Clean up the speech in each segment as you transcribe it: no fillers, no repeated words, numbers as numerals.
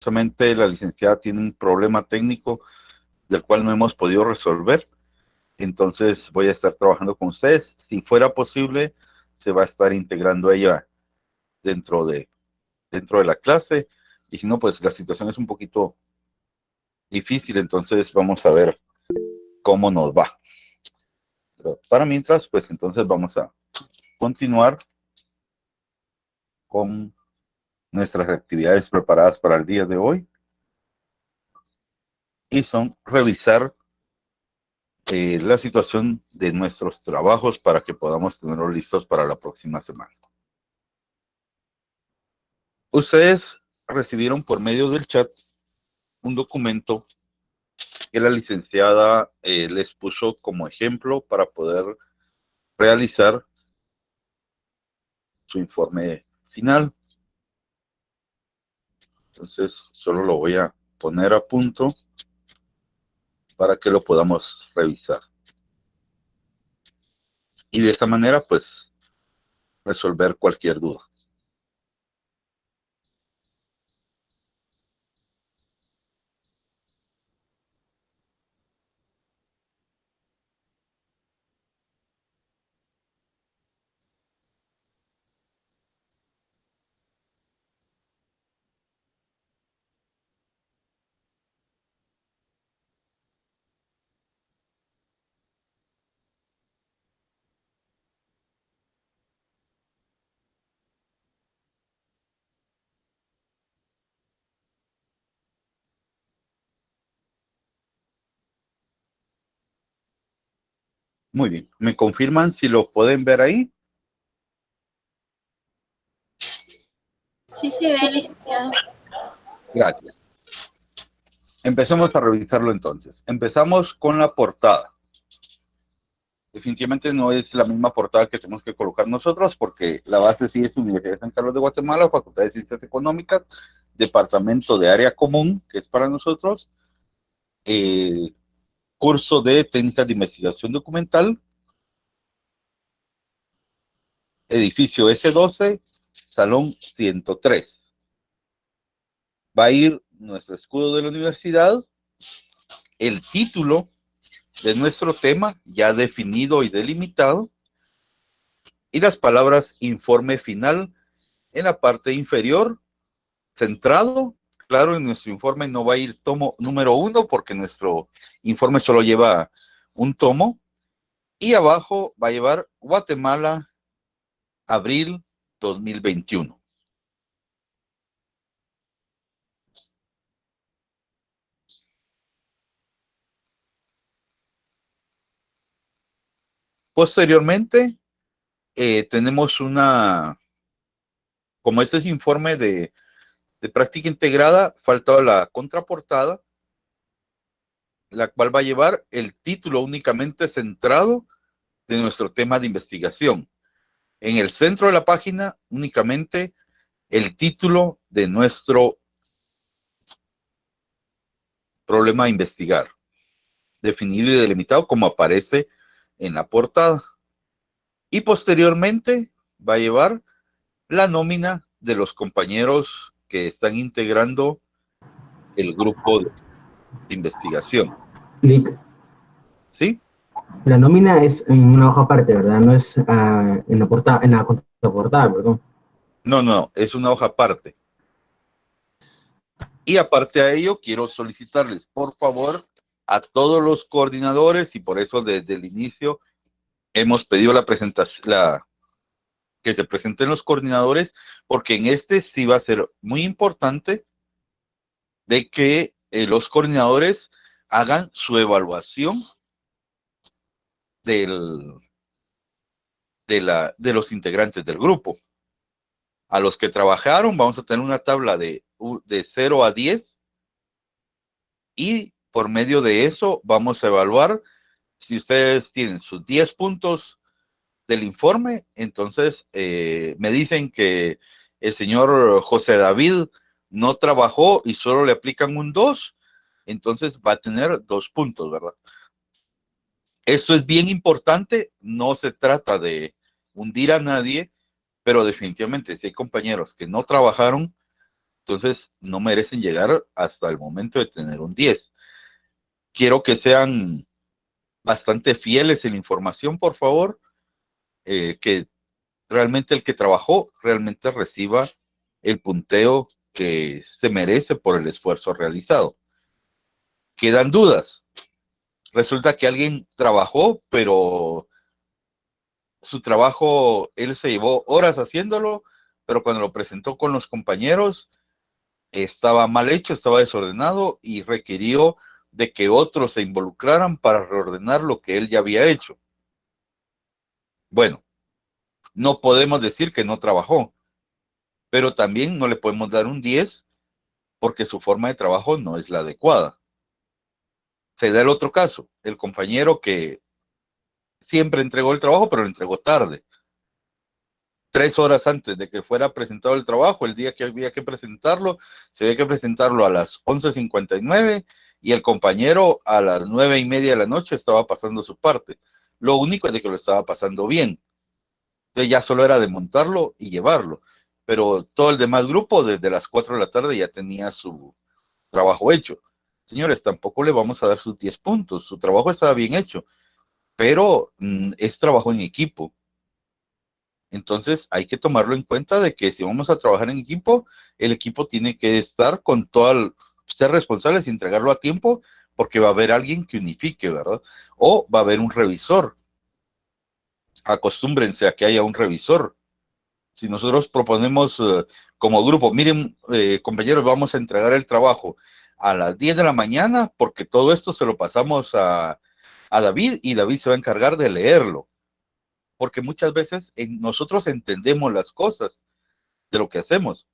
Solamente la licenciada tiene un problema técnico del cual no hemos podido resolver. Entonces voy a estar trabajando con ustedes. Si fuera posible, se va a estar integrando ella dentro de la clase. Y si no, pues la situación es un poquito difícil. Entonces vamos a ver cómo nos va. Pero para mientras, pues entonces vamos a continuar con nuestras actividades preparadas para el día de hoy. Y son revisar la situación de nuestros trabajos para que podamos tenerlos listos para la próxima semana. Ustedes recibieron por medio del chat un documento que la licenciada les puso como ejemplo para poder realizar su informe final. Entonces, solo lo voy a poner a punto para que lo podamos revisar. Y de esta manera, pues, resolver cualquier duda. Muy bien. ¿Me confirman si lo pueden ver ahí? Sí se ve, licenciado. Gracias. Empecemos a revisarlo entonces. Empezamos con la portada. Definitivamente no es la misma portada que tenemos que colocar nosotros, porque la base sí es Universidad de San Carlos de Guatemala, Facultad de Ciencias Económicas, Departamento de Área Común, que es para nosotros, curso de Técnicas de Investigación Documental, edificio S12, salón 103. Va a ir nuestro escudo de la universidad, el título de nuestro tema ya definido y delimitado, y las palabras informe final en la parte inferior, centrado. Claro, en nuestro informe no va a ir tomo número 1 porque nuestro informe solo lleva un tomo. Y abajo va a llevar Guatemala, abril 2021. Posteriormente, tenemos como este es informe de práctica integrada, falta la contraportada, la cual va a llevar el título únicamente centrado de nuestro tema de investigación. En el centro de la página, únicamente el título de nuestro problema a investigar, definido y delimitado como aparece en la portada. Y posteriormente va a llevar la nómina de los compañeros que están integrando el grupo de investigación. Clic. ¿Sí? La nómina es en una hoja aparte, ¿verdad? No es en la portada, en la contraportada, perdón. No, es una hoja aparte. Y aparte a ello, quiero solicitarles, por favor, a todos los coordinadores, y por eso desde el inicio hemos pedido la presentación, que se presenten los coordinadores, porque en este sí va a ser muy importante de que los coordinadores hagan su evaluación de los integrantes del grupo. A los que trabajaron vamos a tener una tabla de 0 a 10 y por medio de eso vamos a evaluar si ustedes tienen sus 10 puntos del informe. Entonces me dicen que el señor José David no trabajó y solo le aplican un 2, entonces va a tener 2 puntos, ¿verdad? Esto es bien importante, no se trata de hundir a nadie, pero definitivamente si hay compañeros que no trabajaron, Entonces, no merecen llegar hasta el momento de tener un 10. Quiero que sean bastante fieles en la información, por favor, que realmente el que trabajó realmente reciba el punteo que se merece por el esfuerzo realizado. Quedan dudas. Resulta que alguien trabajó, pero su trabajo, él se llevó horas haciéndolo, pero cuando lo presentó con los compañeros, estaba mal hecho, estaba desordenado y requirió de que otros se involucraran para reordenar lo que él ya había hecho. Bueno, no podemos decir que no trabajó, pero también no le podemos dar un 10 porque su forma de trabajo no es la adecuada. Se da el otro caso, el compañero que siempre entregó el trabajo, pero lo entregó tarde. 3 horas antes de que fuera presentado el trabajo, el día que había que presentarlo, se había que presentarlo a las 11:59 y el compañero a las 9:30 de la noche estaba pasando su parte. Lo único es de que lo estaba pasando bien. Entonces ya solo era de montarlo y llevarlo. Pero todo el demás grupo desde las 4 de la tarde ya tenía su trabajo hecho. Señores, tampoco le vamos a dar sus 10 puntos. Su trabajo estaba bien hecho, pero es trabajo en equipo. Entonces hay que tomarlo en cuenta de que si vamos a trabajar en equipo, el equipo tiene que estar con ser responsables y entregarlo a tiempo, porque va a haber alguien que unifique, ¿verdad? O va a haber un revisor. Acostúmbrense a que haya un revisor. Si nosotros proponemos como grupo, miren, compañeros, vamos a entregar el trabajo a las 10 de la mañana, porque todo esto se lo pasamos a David y David se va a encargar de leerlo. Porque muchas veces nosotros entendemos las cosas de lo que hacemos,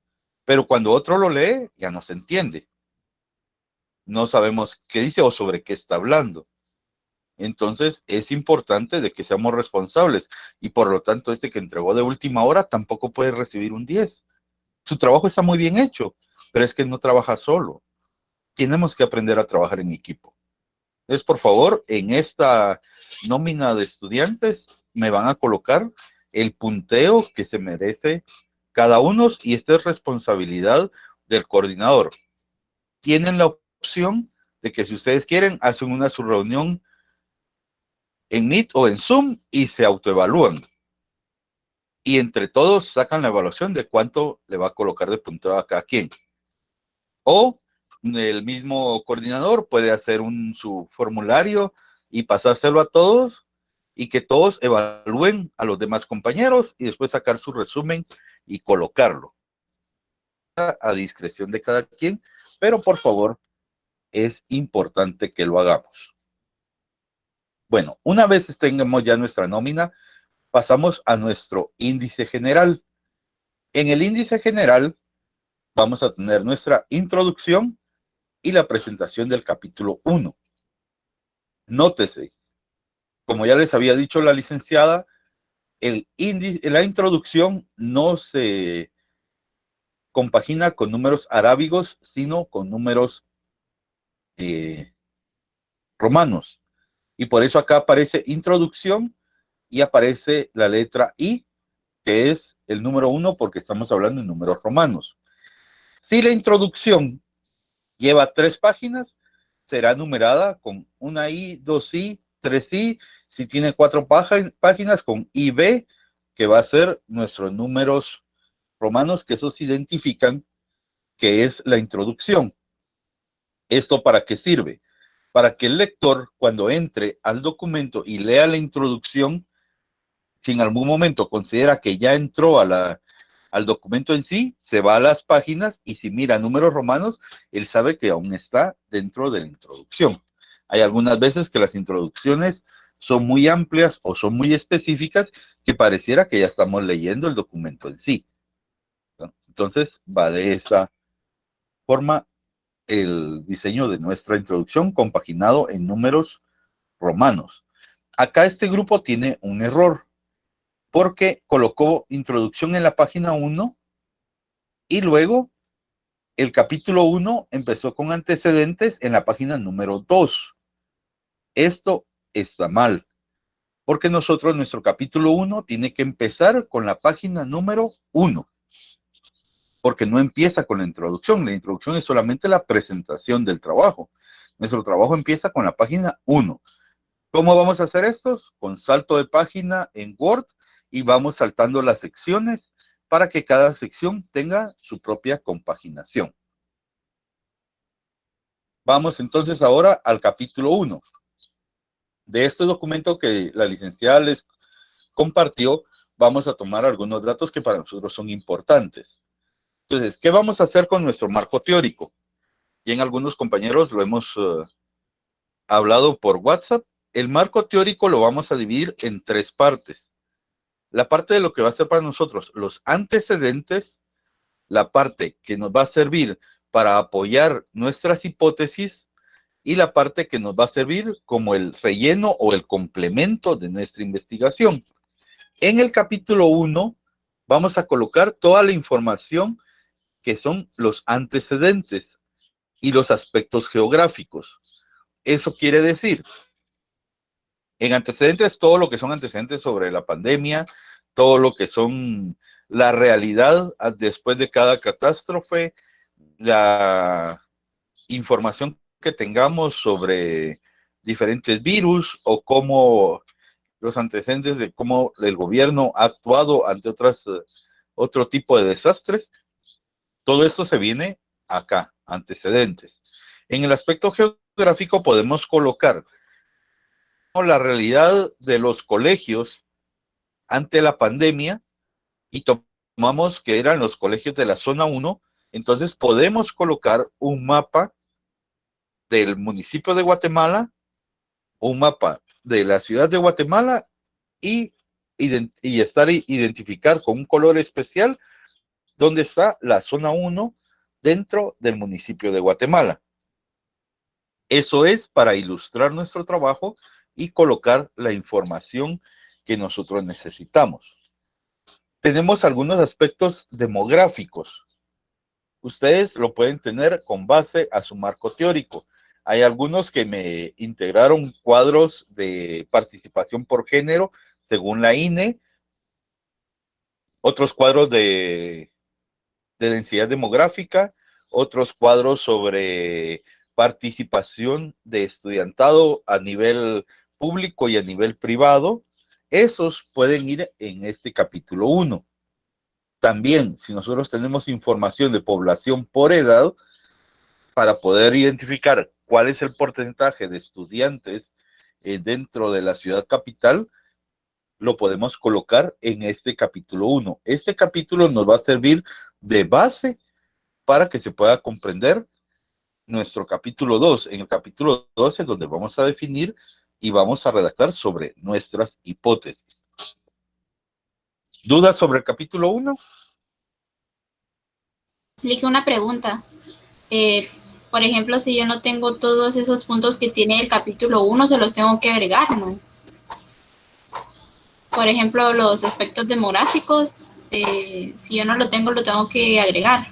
pero cuando otro lo lee, ya no se entiende. No sabemos qué dice o sobre qué está hablando. Entonces, es importante de que seamos responsables y por lo tanto, este que entregó de última hora tampoco puede recibir un 10. Su trabajo está muy bien hecho, pero es que no trabaja solo. Tenemos que aprender a trabajar en equipo. Entonces, por favor, en esta nómina de estudiantes me van a colocar el punteo que se merece cada uno y esta es responsabilidad del coordinador. Tienen la opción de que si ustedes quieren, hacen una subreunión en Meet o en Zoom y se autoevalúan. Y entre todos sacan la evaluación de cuánto le va a colocar de punteo a cada quien. O el mismo coordinador puede hacer su formulario y pasárselo a todos y que todos evalúen a los demás compañeros y después sacar su resumen y colocarlo a discreción de cada quien, pero por favor es importante que lo hagamos. Bueno, una vez tengamos ya nuestra nómina, pasamos a nuestro índice general. En el índice general vamos a tener nuestra introducción y la presentación del capítulo 1. Nótese, como ya les había dicho la licenciada, la introducción no se compagina con números arábigos, sino con números romanos. Y por eso acá aparece introducción y aparece la letra I, que es el número 1 porque estamos hablando en números romanos. Si la introducción lleva 3 páginas, será numerada con una I, 2I, 3I. Si tiene 4 páginas, con IB, que va a ser nuestros números romanos, que esos identifican que es la introducción. ¿Esto para qué sirve? Para que el lector, cuando entre al documento y lea la introducción, si en algún momento considera que ya entró al documento en sí, se va a las páginas y si mira números romanos, él sabe que aún está dentro de la introducción. Hay algunas veces que las introducciones son muy amplias o son muy específicas que pareciera que ya estamos leyendo el documento en sí. Entonces, va de esa forma el diseño de nuestra introducción compaginado en números romanos. Acá este grupo tiene un error porque colocó introducción en la página 1 y luego el capítulo 1 empezó con antecedentes en la página número 2. Esto está mal, porque nuestro capítulo 1 tiene que empezar con la página número 1. porque no empieza con la introducción. La introducción es solamente la presentación del trabajo. Nuestro trabajo empieza con la página 1. ¿Cómo vamos a hacer esto? Con salto de página en Word, y vamos saltando las secciones para que cada sección tenga su propia compaginación. Vamos entonces ahora al capítulo 1. De este documento que la licenciada les compartió, vamos a tomar algunos datos que para nosotros son importantes. Entonces, ¿qué vamos a hacer con nuestro marco teórico? Y en algunos compañeros lo hemos hablado por WhatsApp. El marco teórico lo vamos a dividir en 3 partes. La parte de lo que va a ser para nosotros los antecedentes, la parte que nos va a servir para apoyar nuestras hipótesis, y la parte que nos va a servir como el relleno o el complemento de nuestra investigación. En el capítulo 1 vamos a colocar toda la información que son los antecedentes y los aspectos geográficos. Eso quiere decir, en antecedentes, todo lo que son antecedentes sobre la pandemia, todo lo que son la realidad después de cada catástrofe, la información que tengamos sobre diferentes virus o cómo los antecedentes de cómo el gobierno ha actuado ante otro tipo de desastres. Todo esto se viene acá, antecedentes. En el aspecto geográfico podemos colocar la realidad de los colegios ante la pandemia, y tomamos que eran los colegios de la zona 1, entonces podemos colocar un mapa del municipio de Guatemala, un mapa de la ciudad de Guatemala, y identificar con un color especial dónde está la zona 1 dentro del municipio de Guatemala. Eso es para ilustrar nuestro trabajo y colocar la información que nosotros necesitamos. Tenemos algunos aspectos demográficos. Ustedes lo pueden tener con base a su marco teórico. Hay algunos que me integraron cuadros de participación por género según la INE, otros cuadros de densidad demográfica, otros cuadros sobre participación de estudiantado a nivel público y a nivel privado. Esos pueden ir en este capítulo 1. También, si nosotros tenemos información de población por edad, para poder identificar cuál es el porcentaje de estudiantes dentro de la ciudad capital, lo podemos colocar en este capítulo 1. Este capítulo nos va a servir de base para que se pueda comprender nuestro capítulo 2. En el capítulo 2 es donde vamos a definir y vamos a redactar sobre nuestras hipótesis. ¿Dudas sobre el capítulo 1? Explique una pregunta. Por ejemplo, si yo no tengo todos esos puntos que tiene el capítulo 1, se los tengo que agregar, ¿no? Por ejemplo, los aspectos demográficos, si yo no lo tengo que agregar.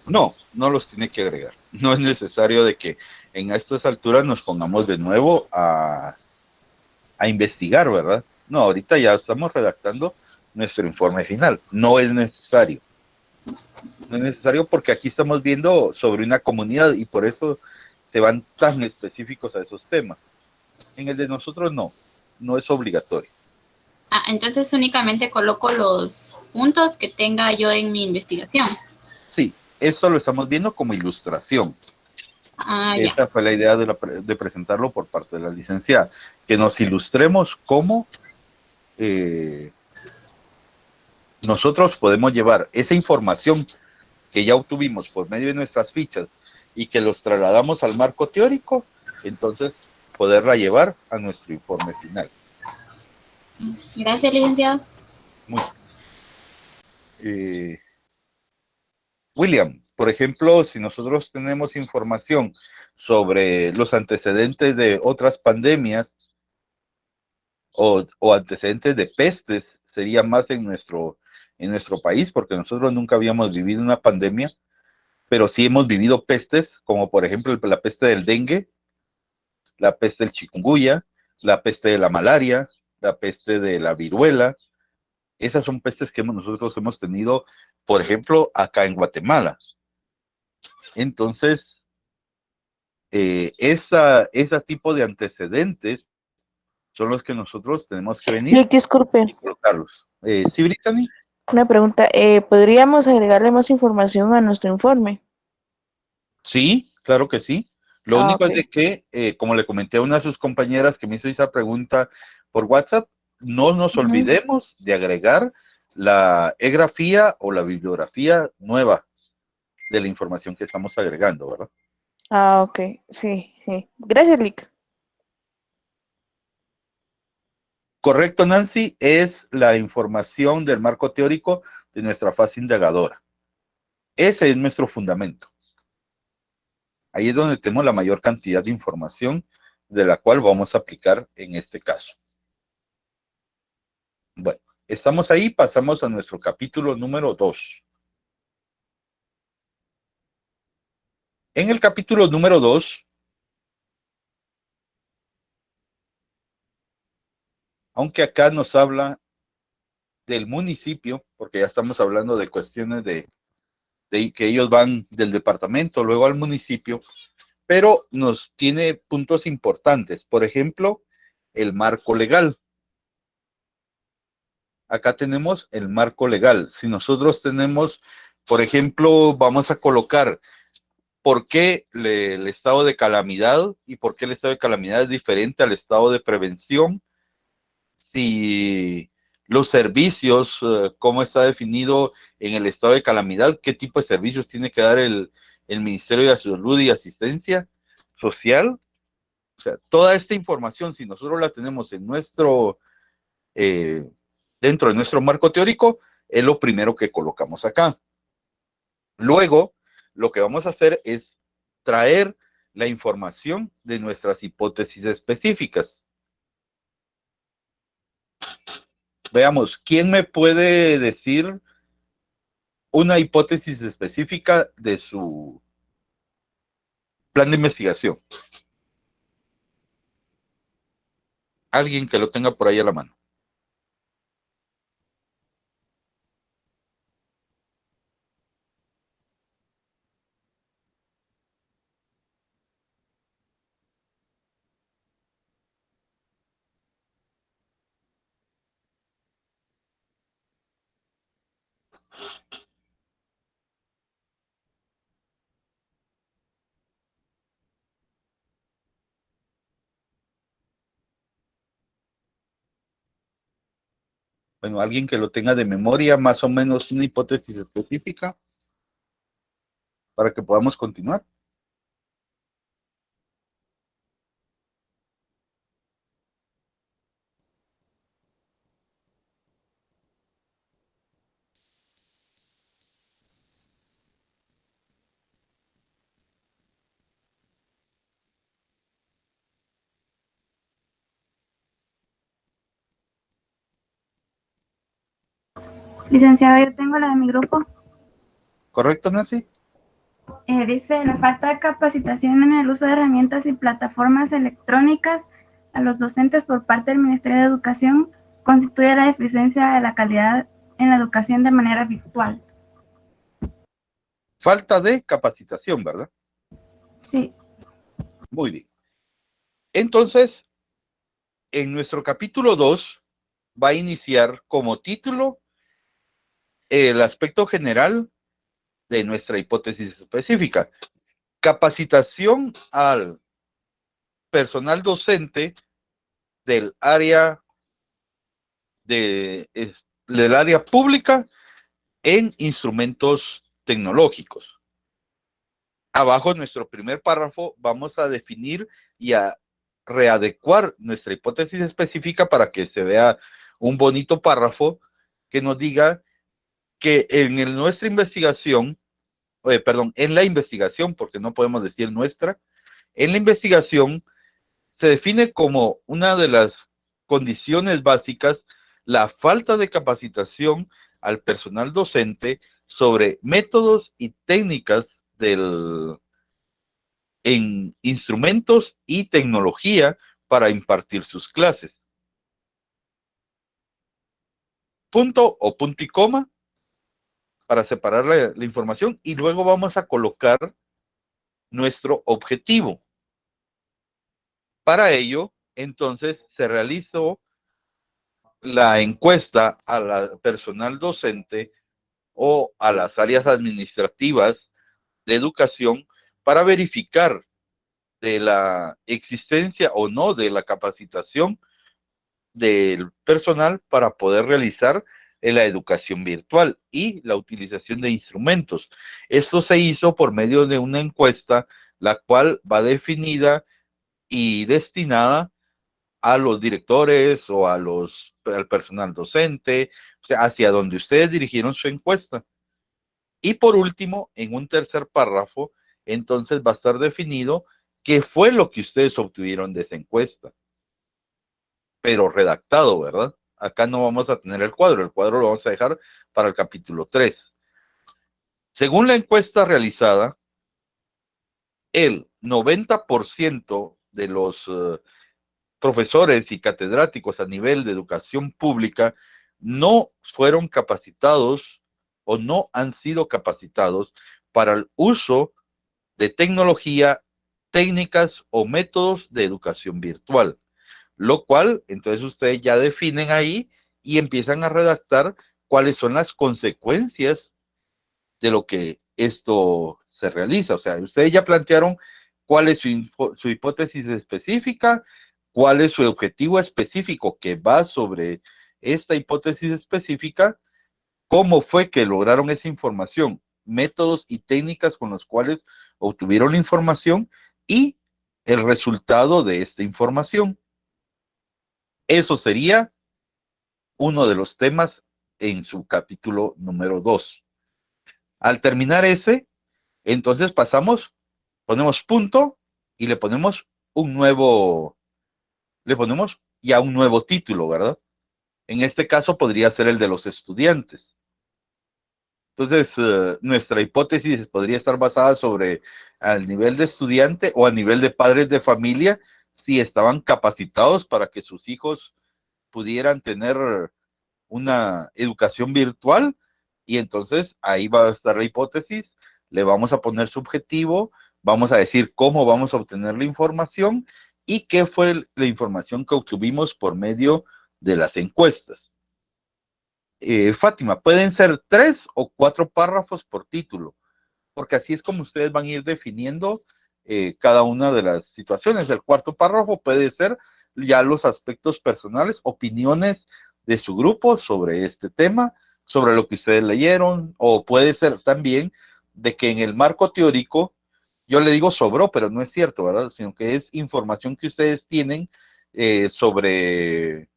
No, no los tiene que agregar. No es necesario de que en estas alturas nos pongamos de nuevo a investigar, ¿verdad? No, ahorita ya estamos redactando nuestro informe final. No es necesario. No es necesario porque aquí estamos viendo sobre una comunidad y por eso se van tan específicos a esos temas. En el de nosotros no es obligatorio. Entonces únicamente coloco los puntos que tenga yo en mi investigación. Sí, esto lo estamos viendo como ilustración. Esa fue la idea de presentarlo por parte de la licenciada, que nos ilustremos cómo nosotros podemos llevar esa información que ya obtuvimos por medio de nuestras fichas y que los trasladamos al marco teórico, entonces poderla llevar a nuestro informe final. Gracias, licenciado. Muy bien. William, por ejemplo, si nosotros tenemos información sobre los antecedentes de otras pandemias o antecedentes de pestes, sería más en nuestro país, porque nosotros nunca habíamos vivido una pandemia, pero sí hemos vivido pestes, como por ejemplo la peste del dengue, la peste del chikungunya, la peste de la malaria, la peste de la viruela, Esas son pestes que nosotros hemos tenido, por ejemplo, acá en Guatemala. Entonces, ese tipo de antecedentes son los que nosotros tenemos que venir Jake, disculpe, y colocarlos. ¿Sí, Brittany? una pregunta. ¿Podríamos agregarle más información a nuestro informe? Sí, claro que sí. Lo único Ok. es de que, como le comenté a una de sus compañeras que me hizo esa pregunta por WhatsApp, no nos olvidemos de agregar la egrafía o la bibliografía nueva de la información que estamos agregando, ¿verdad? Ok, sí, sí. Gracias, Lick. Correcto, Nancy, es la información del marco teórico de nuestra fase indagadora. Ese es nuestro fundamento. Ahí es donde tenemos la mayor cantidad de información de la cual vamos a aplicar en este caso. Bueno, estamos ahí, pasamos a nuestro capítulo número 2. En el capítulo número 2, aunque acá nos habla del municipio, porque ya estamos hablando de cuestiones de que ellos van del departamento luego al municipio, pero nos tiene puntos importantes. Por ejemplo, el marco legal. Acá tenemos el marco legal. Si nosotros tenemos, por ejemplo, vamos a colocar por qué el estado de calamidad y por qué el estado de calamidad es diferente al estado de prevención, si los servicios, cómo está definido en el estado de calamidad, qué tipo de servicios tiene que dar el Ministerio de Salud y Asistencia Social. O sea, toda esta información, si nosotros la tenemos en dentro de nuestro marco teórico, es lo primero que colocamos acá. Luego, lo que vamos a hacer es traer la información de nuestras hipótesis específicas. Veamos, ¿quién me puede decir una hipótesis específica de su plan de investigación? Alguien que lo tenga por ahí a la mano. Bueno, alguien que lo tenga de memoria, más o menos una hipótesis específica para que podamos continuar. Licenciado, yo tengo la de mi grupo. ¿Correcto, Nancy? Dice, la falta de capacitación en el uso de herramientas y plataformas electrónicas a los docentes por parte del Ministerio de Educación constituye la deficiencia de la calidad en la educación de manera virtual. Falta de capacitación, ¿verdad? Sí. Muy bien. Entonces, en nuestro capítulo 2 va a iniciar como título el aspecto general de nuestra hipótesis específica. Capacitación al personal docente del área del área pública en instrumentos tecnológicos. Abajo en nuestro primer párrafo vamos a definir y a readecuar nuestra hipótesis específica para que se vea un bonito párrafo que nos diga que nuestra investigación, en la investigación, porque no podemos decir nuestra, en la investigación se define como una de las condiciones básicas la falta de capacitación al personal docente sobre métodos y técnicas en instrumentos y tecnología para impartir sus clases. punto o punto y coma para separar la información, y luego vamos a colocar nuestro objetivo. Para ello, entonces, se realizó la encuesta a la personal docente o a las áreas administrativas de educación para verificar de la existencia o no de la capacitación del personal para poder realizar la educación virtual y la utilización de instrumentos. Esto se hizo por medio de una encuesta, la cual va definida y destinada a los directores o al personal docente, o sea, hacia donde ustedes dirigieron su encuesta. Y por último, en un tercer párrafo, entonces va a estar definido qué fue lo que ustedes obtuvieron de esa encuesta, pero redactado, ¿verdad? Acá no vamos a tener el cuadro lo vamos a dejar para el capítulo 3. Según la encuesta realizada, el 90% de los profesores y catedráticos a nivel de educación pública no fueron capacitados o no han sido capacitados para el uso de tecnología, técnicas o métodos de educación virtual, lo cual entonces ustedes ya definen ahí y empiezan a redactar cuáles son las consecuencias de lo que esto se realiza. O sea, ustedes ya plantearon cuál es su hipótesis específica, cuál es su objetivo específico que va sobre esta hipótesis específica, cómo fue que lograron esa información, métodos y técnicas con los cuales obtuvieron la información y el resultado de esta información. Eso sería uno de los temas en su capítulo número 2. Al terminar ese, entonces pasamos, ponemos punto y le ponemos ya un nuevo título, ¿verdad? En este caso podría ser el de los estudiantes. Entonces, nuestra hipótesis podría estar basada sobre al nivel de estudiante o a nivel de padres de familia, si estaban capacitados para que sus hijos pudieran tener una educación virtual, y entonces ahí va a estar la hipótesis, le vamos a poner su objetivo, vamos a decir cómo vamos a obtener la información y qué fue la información que obtuvimos por medio de las encuestas. Fátima, pueden ser 3 o 4 párrafos por título, porque así es como ustedes van a ir definiendo cada una de las situaciones. El cuarto párrafo puede ser ya los aspectos personales, opiniones de su grupo sobre este tema, sobre lo que ustedes leyeron, o puede ser también de que en el marco teórico, yo le digo sobró, pero no es cierto, ¿verdad? Sino que es información que ustedes tienen sobre,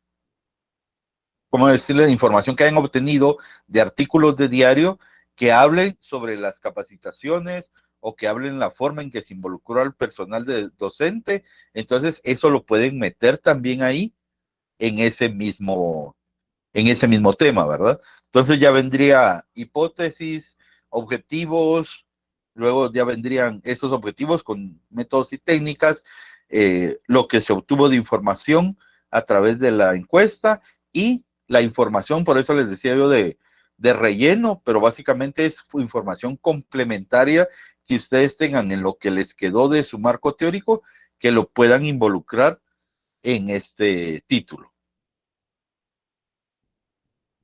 ¿cómo decirle? Información que hayan obtenido de artículos de diario que hablen sobre las capacitaciones o que hablen la forma en que se involucró al personal docente. Entonces, eso lo pueden meter también ahí en ese mismo tema, ¿verdad? Entonces ya vendría hipótesis, objetivos, luego ya vendrían esos objetivos con métodos y técnicas, lo que se obtuvo de información a través de la encuesta y la información, por eso les decía yo de relleno, pero básicamente es información complementaria que ustedes tengan en lo que les quedó de su marco teórico, que lo puedan involucrar en este título.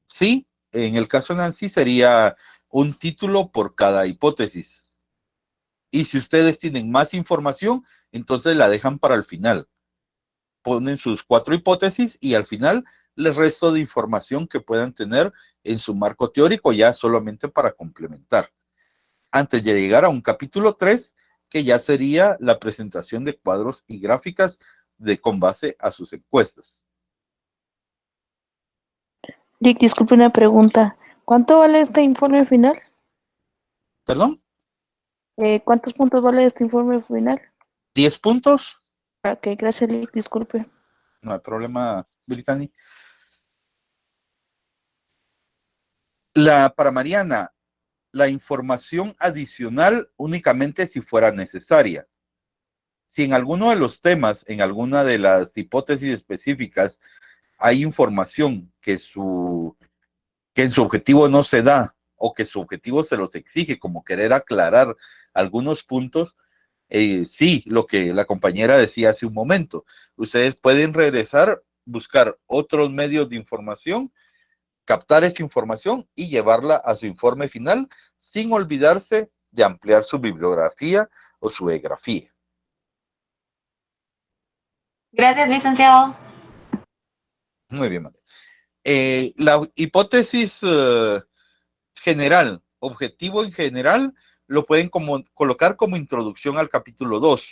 Sí, en el caso de Nancy sería un título por cada hipótesis. Y si ustedes tienen más información, entonces la dejan para el final. Ponen sus 4 hipótesis y al final el resto de información que puedan tener en su marco teórico, ya solamente para complementar. Antes de llegar a un capítulo 3, que ya sería la presentación de cuadros y gráficas con base a sus encuestas. Rick, disculpe una pregunta. ¿Cuánto vale este informe final? ¿Perdón? ¿Cuántos puntos vale este informe final? 10 puntos. Ok, gracias, Rick, disculpe. No hay problema, Brittany. Para Mariana, la información adicional únicamente si fuera necesaria. Si en alguno de los temas, en alguna de las hipótesis específicas, hay información que su que en su objetivo no se da, o que su objetivo se los exige, como querer aclarar algunos puntos, sí, lo que la compañera decía hace un momento, ustedes pueden regresar, buscar otros medios de información, captar esa información y llevarla a su informe final, sin olvidarse de ampliar su bibliografía o su egrafía. Gracias, licenciado. Muy bien, María. La hipótesis general, objetivo en general, lo pueden colocar como introducción al capítulo 2.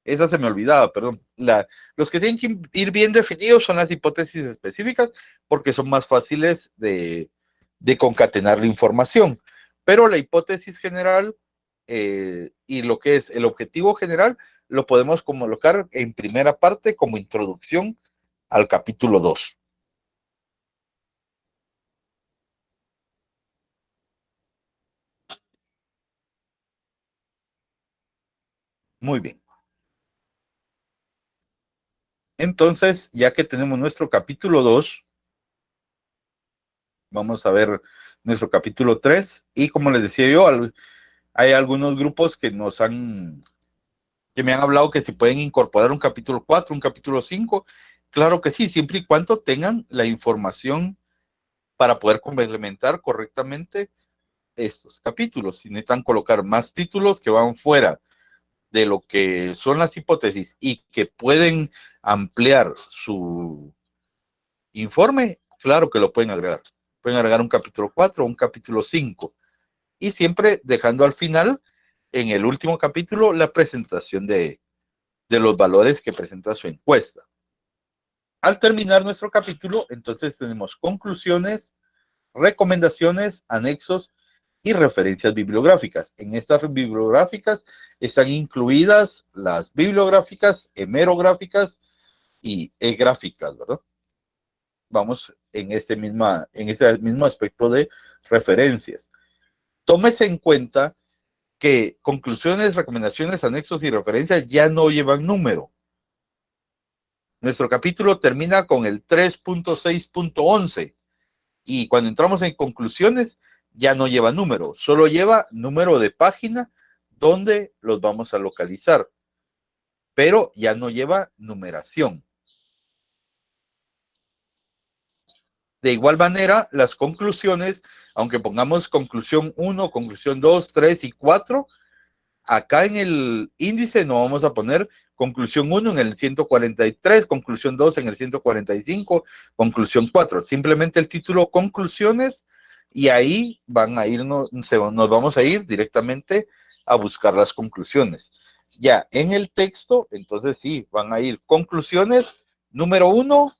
Esa se me olvidaba, perdón. Los que tienen que ir bien definidos son las hipótesis específicas, porque son más fáciles de concatenar la información. Pero la hipótesis general y lo que es el objetivo general, lo podemos colocar en primera parte como introducción al capítulo 2. Muy bien. Entonces, ya que tenemos nuestro capítulo 2, vamos a ver nuestro capítulo 3. Y como les decía yo, hay algunos grupos que me han hablado que si pueden incorporar un capítulo 4, un capítulo 5. Claro que sí, siempre y cuando tengan la información para poder complementar correctamente estos capítulos. Si necesitan colocar más títulos que van fuera de lo que son las hipótesis y que pueden ampliar su informe, claro que lo pueden agregar. Pueden agregar un capítulo 4 o un capítulo 5. Y siempre dejando al final, en el último capítulo, la presentación de los valores que presenta su encuesta. Al terminar nuestro capítulo, entonces tenemos conclusiones, recomendaciones, anexos y referencias bibliográficas. En estas bibliográficas están incluidas las bibliográficas, hemerográficas y e-gráficas, ¿verdad? Vamos en ese mismo aspecto de referencias. Tómese en cuenta que conclusiones, recomendaciones, anexos y referencias ya no llevan número. Nuestro capítulo termina con el 3.6.11 y cuando entramos en conclusiones ya no lleva número, solo lleva número de página donde los vamos a localizar, pero ya no lleva numeración. De igual manera, las conclusiones, aunque pongamos conclusión 1, conclusión 2, 3 y 4, acá en el índice no vamos a poner conclusión 1 en el 143, conclusión 2 en el 145, conclusión 4. Simplemente el título conclusiones y ahí nos vamos a ir directamente a buscar las conclusiones. Ya en el texto, entonces sí, van a ir conclusiones, número 1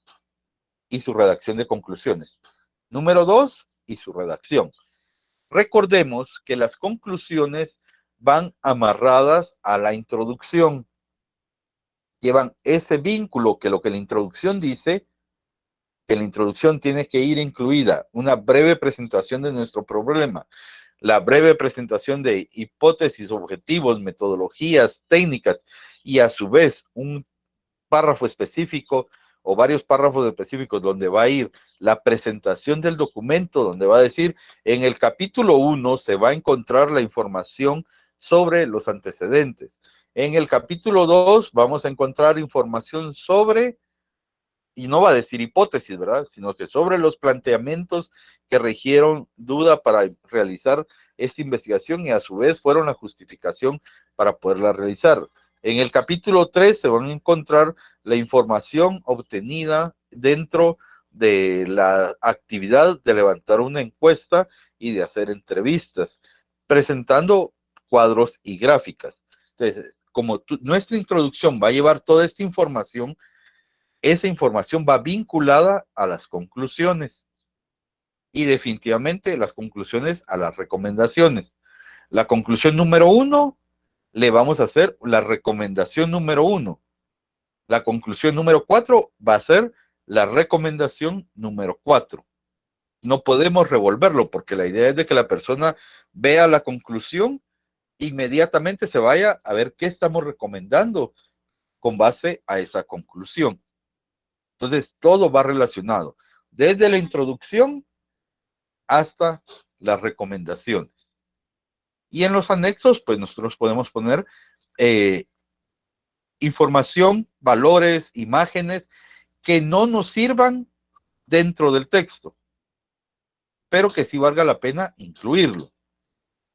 y su redacción de conclusiones. Número 2 y su redacción. Recordemos que las conclusiones van amarradas a la introducción. Llevan ese vínculo que lo que la introducción dice, que la introducción tiene que ir incluida una breve presentación de nuestro problema, la breve presentación de hipótesis, objetivos, metodologías, técnicas y a su vez un párrafo específico o varios párrafos específicos donde va a ir la presentación del documento, donde va a decir, en el capítulo 1 se va a encontrar la información sobre los antecedentes. En el capítulo 2 vamos a encontrar información sobre, y no va a decir hipótesis, ¿verdad? Sino que sobre los planteamientos que regieron duda para realizar esta investigación y a su vez fueron la justificación para poderla realizar. En el capítulo 3 se van a encontrar la información obtenida dentro de la actividad de levantar una encuesta y de hacer entrevistas, presentando cuadros y gráficas. Entonces, como nuestra introducción va a llevar toda esta información, esa información va vinculada a las conclusiones y definitivamente las conclusiones a las recomendaciones. La conclusión número 1 le vamos a hacer la recomendación número 1. La conclusión número 4 va a ser la recomendación número 4. No podemos revolverlo porque la idea es de que la persona vea la conclusión, inmediatamente se vaya a ver qué estamos recomendando con base a esa conclusión. Entonces, todo va relacionado. Desde la introducción hasta las recomendaciones. Y en los anexos, pues nosotros podemos poner información, valores, imágenes que no nos sirvan dentro del texto, pero que sí valga la pena incluirlo.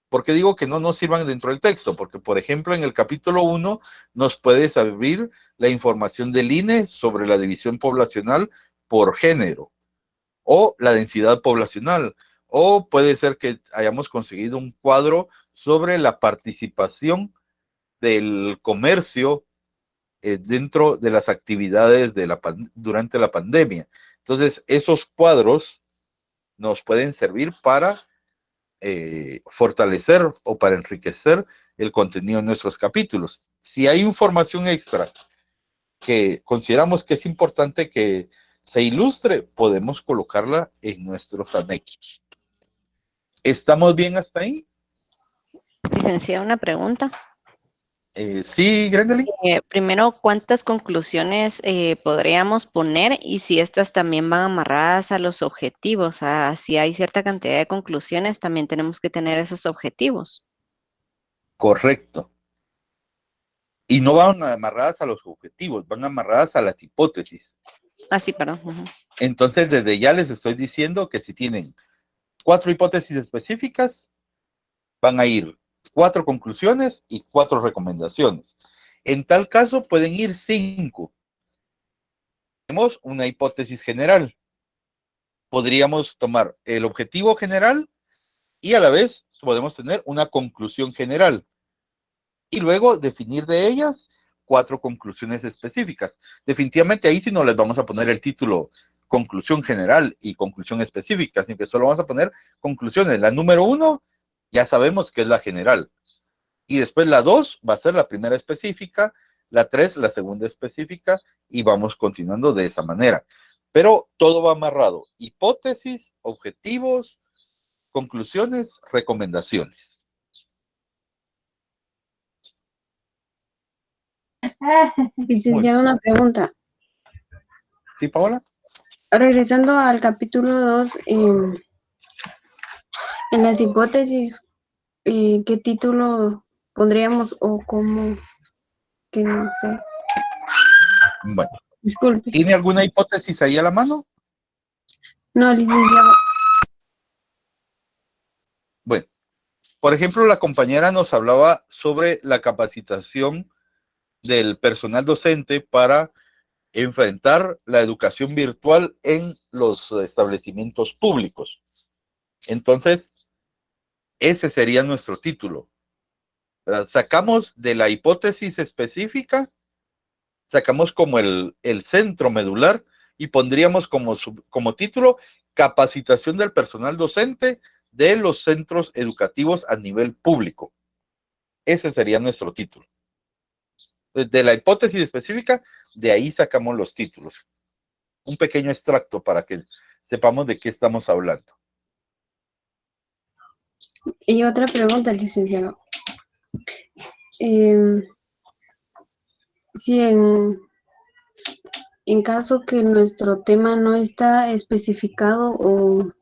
¿Por qué digo que no nos sirvan dentro del texto? Porque, por ejemplo, en el capítulo 1 nos puede servir la información del INE sobre la división poblacional por género, o la densidad poblacional, o puede ser que hayamos conseguido un cuadro sobre la participación del comercio dentro de las actividades durante la pandemia. Entonces, esos cuadros nos pueden servir para fortalecer o para enriquecer el contenido de nuestros capítulos. Si hay información extra que consideramos que es importante que se ilustre, podemos colocarla en nuestros anexos. ¿Estamos bien hasta ahí? Licenciada, una pregunta. Sí, Grendelyn. Primero, ¿cuántas conclusiones podríamos poner y si estas también van amarradas a los objetivos? O sea, si hay cierta cantidad de conclusiones, también tenemos que tener esos objetivos. Correcto. Y no van amarradas a los objetivos, van amarradas a las hipótesis. Ah, sí, perdón. Entonces, desde ya les estoy diciendo que si tienen 4 hipótesis específicas, van a ir 4 conclusiones y 4 recomendaciones. En tal caso, pueden ir 5. Tenemos una hipótesis general. Podríamos tomar el objetivo general y a la vez podemos tener una conclusión general. Y luego definir de ellas 4 conclusiones específicas. Definitivamente ahí sí no les vamos a poner el título conclusión general y conclusión específica, sino que solo vamos a poner conclusiones. La número 1 ya sabemos que es la general. Y después la 2 va a ser la primera específica, la 3 la segunda específica, y vamos continuando de esa manera. Pero todo va amarrado. Hipótesis, objetivos, conclusiones, recomendaciones. Licenciado, una pregunta. ¿Sí, Paola? Regresando al capítulo 2, en las hipótesis, ¿qué título pondríamos o cómo? Que no sé. Bueno. Disculpe. ¿Tiene alguna hipótesis ahí a la mano? No, licenciado. Bueno, por ejemplo, la compañera nos hablaba sobre la capacitación del personal docente para enfrentar la educación virtual en los establecimientos públicos. Entonces, ese sería nuestro título. ¿Verdad? Sacamos de la hipótesis específica, sacamos como el centro medular y pondríamos como título capacitación del personal docente de los centros educativos a nivel público. Ese sería nuestro título. De la hipótesis específica, de ahí sacamos los títulos. Un pequeño extracto para que sepamos de qué estamos hablando. Y otra pregunta, licenciado. Si en caso que nuestro tema no está especificado, o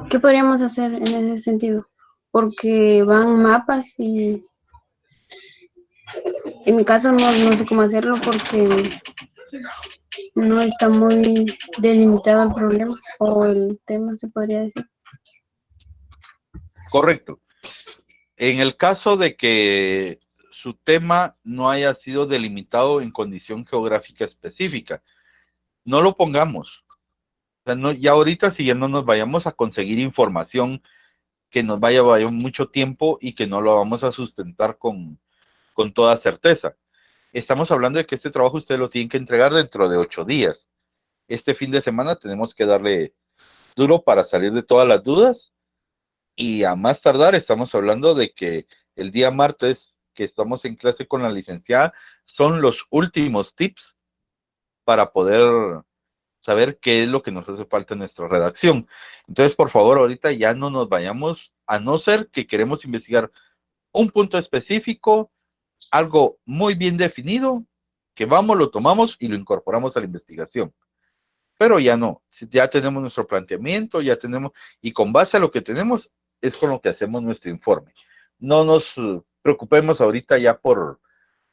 ¿qué podríamos hacer en ese sentido? Porque van mapas y en mi caso no sé cómo hacerlo porque no está muy delimitado el problema o el tema, se podría decir. Correcto. En el caso de que su tema no haya sido delimitado en condición geográfica específica, no lo pongamos. O sea, no, ya ahorita si ya no nos vayamos a conseguir información que nos vaya mucho tiempo y que no lo vamos a sustentar con toda certeza. Estamos hablando de que este trabajo ustedes lo tienen que entregar dentro de 8 días. Este fin de semana tenemos que darle duro para salir de todas las dudas y a más tardar estamos hablando de que el día martes que estamos en clase con la licenciada son los últimos tips para poder saber qué es lo que nos hace falta en nuestra redacción. Entonces, por favor, ahorita ya no nos vayamos, a no ser que queremos investigar un punto específico, algo muy bien definido, que vamos, lo tomamos y lo incorporamos a la investigación. Pero ya no, ya tenemos nuestro planteamiento, ya tenemos, y con base a lo que tenemos, es con lo que hacemos nuestro informe. No nos preocupemos ahorita ya por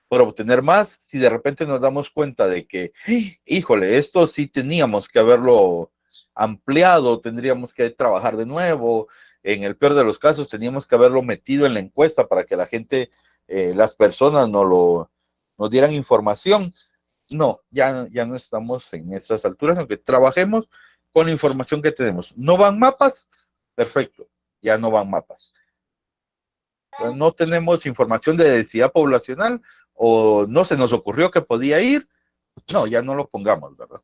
obtener más, si de repente nos damos cuenta de que, híjole, esto sí teníamos que haberlo ampliado, tendríamos que trabajar de nuevo, en el peor de los casos teníamos que haberlo metido en la encuesta para que la gente, las personas nos dieran información. No, ya no estamos en esas alturas, aunque trabajemos con la información que tenemos. ¿No van mapas? Perfecto, ya no van mapas. No tenemos información de densidad poblacional o no se nos ocurrió que podía ir, no, ya no lo pongamos, ¿verdad?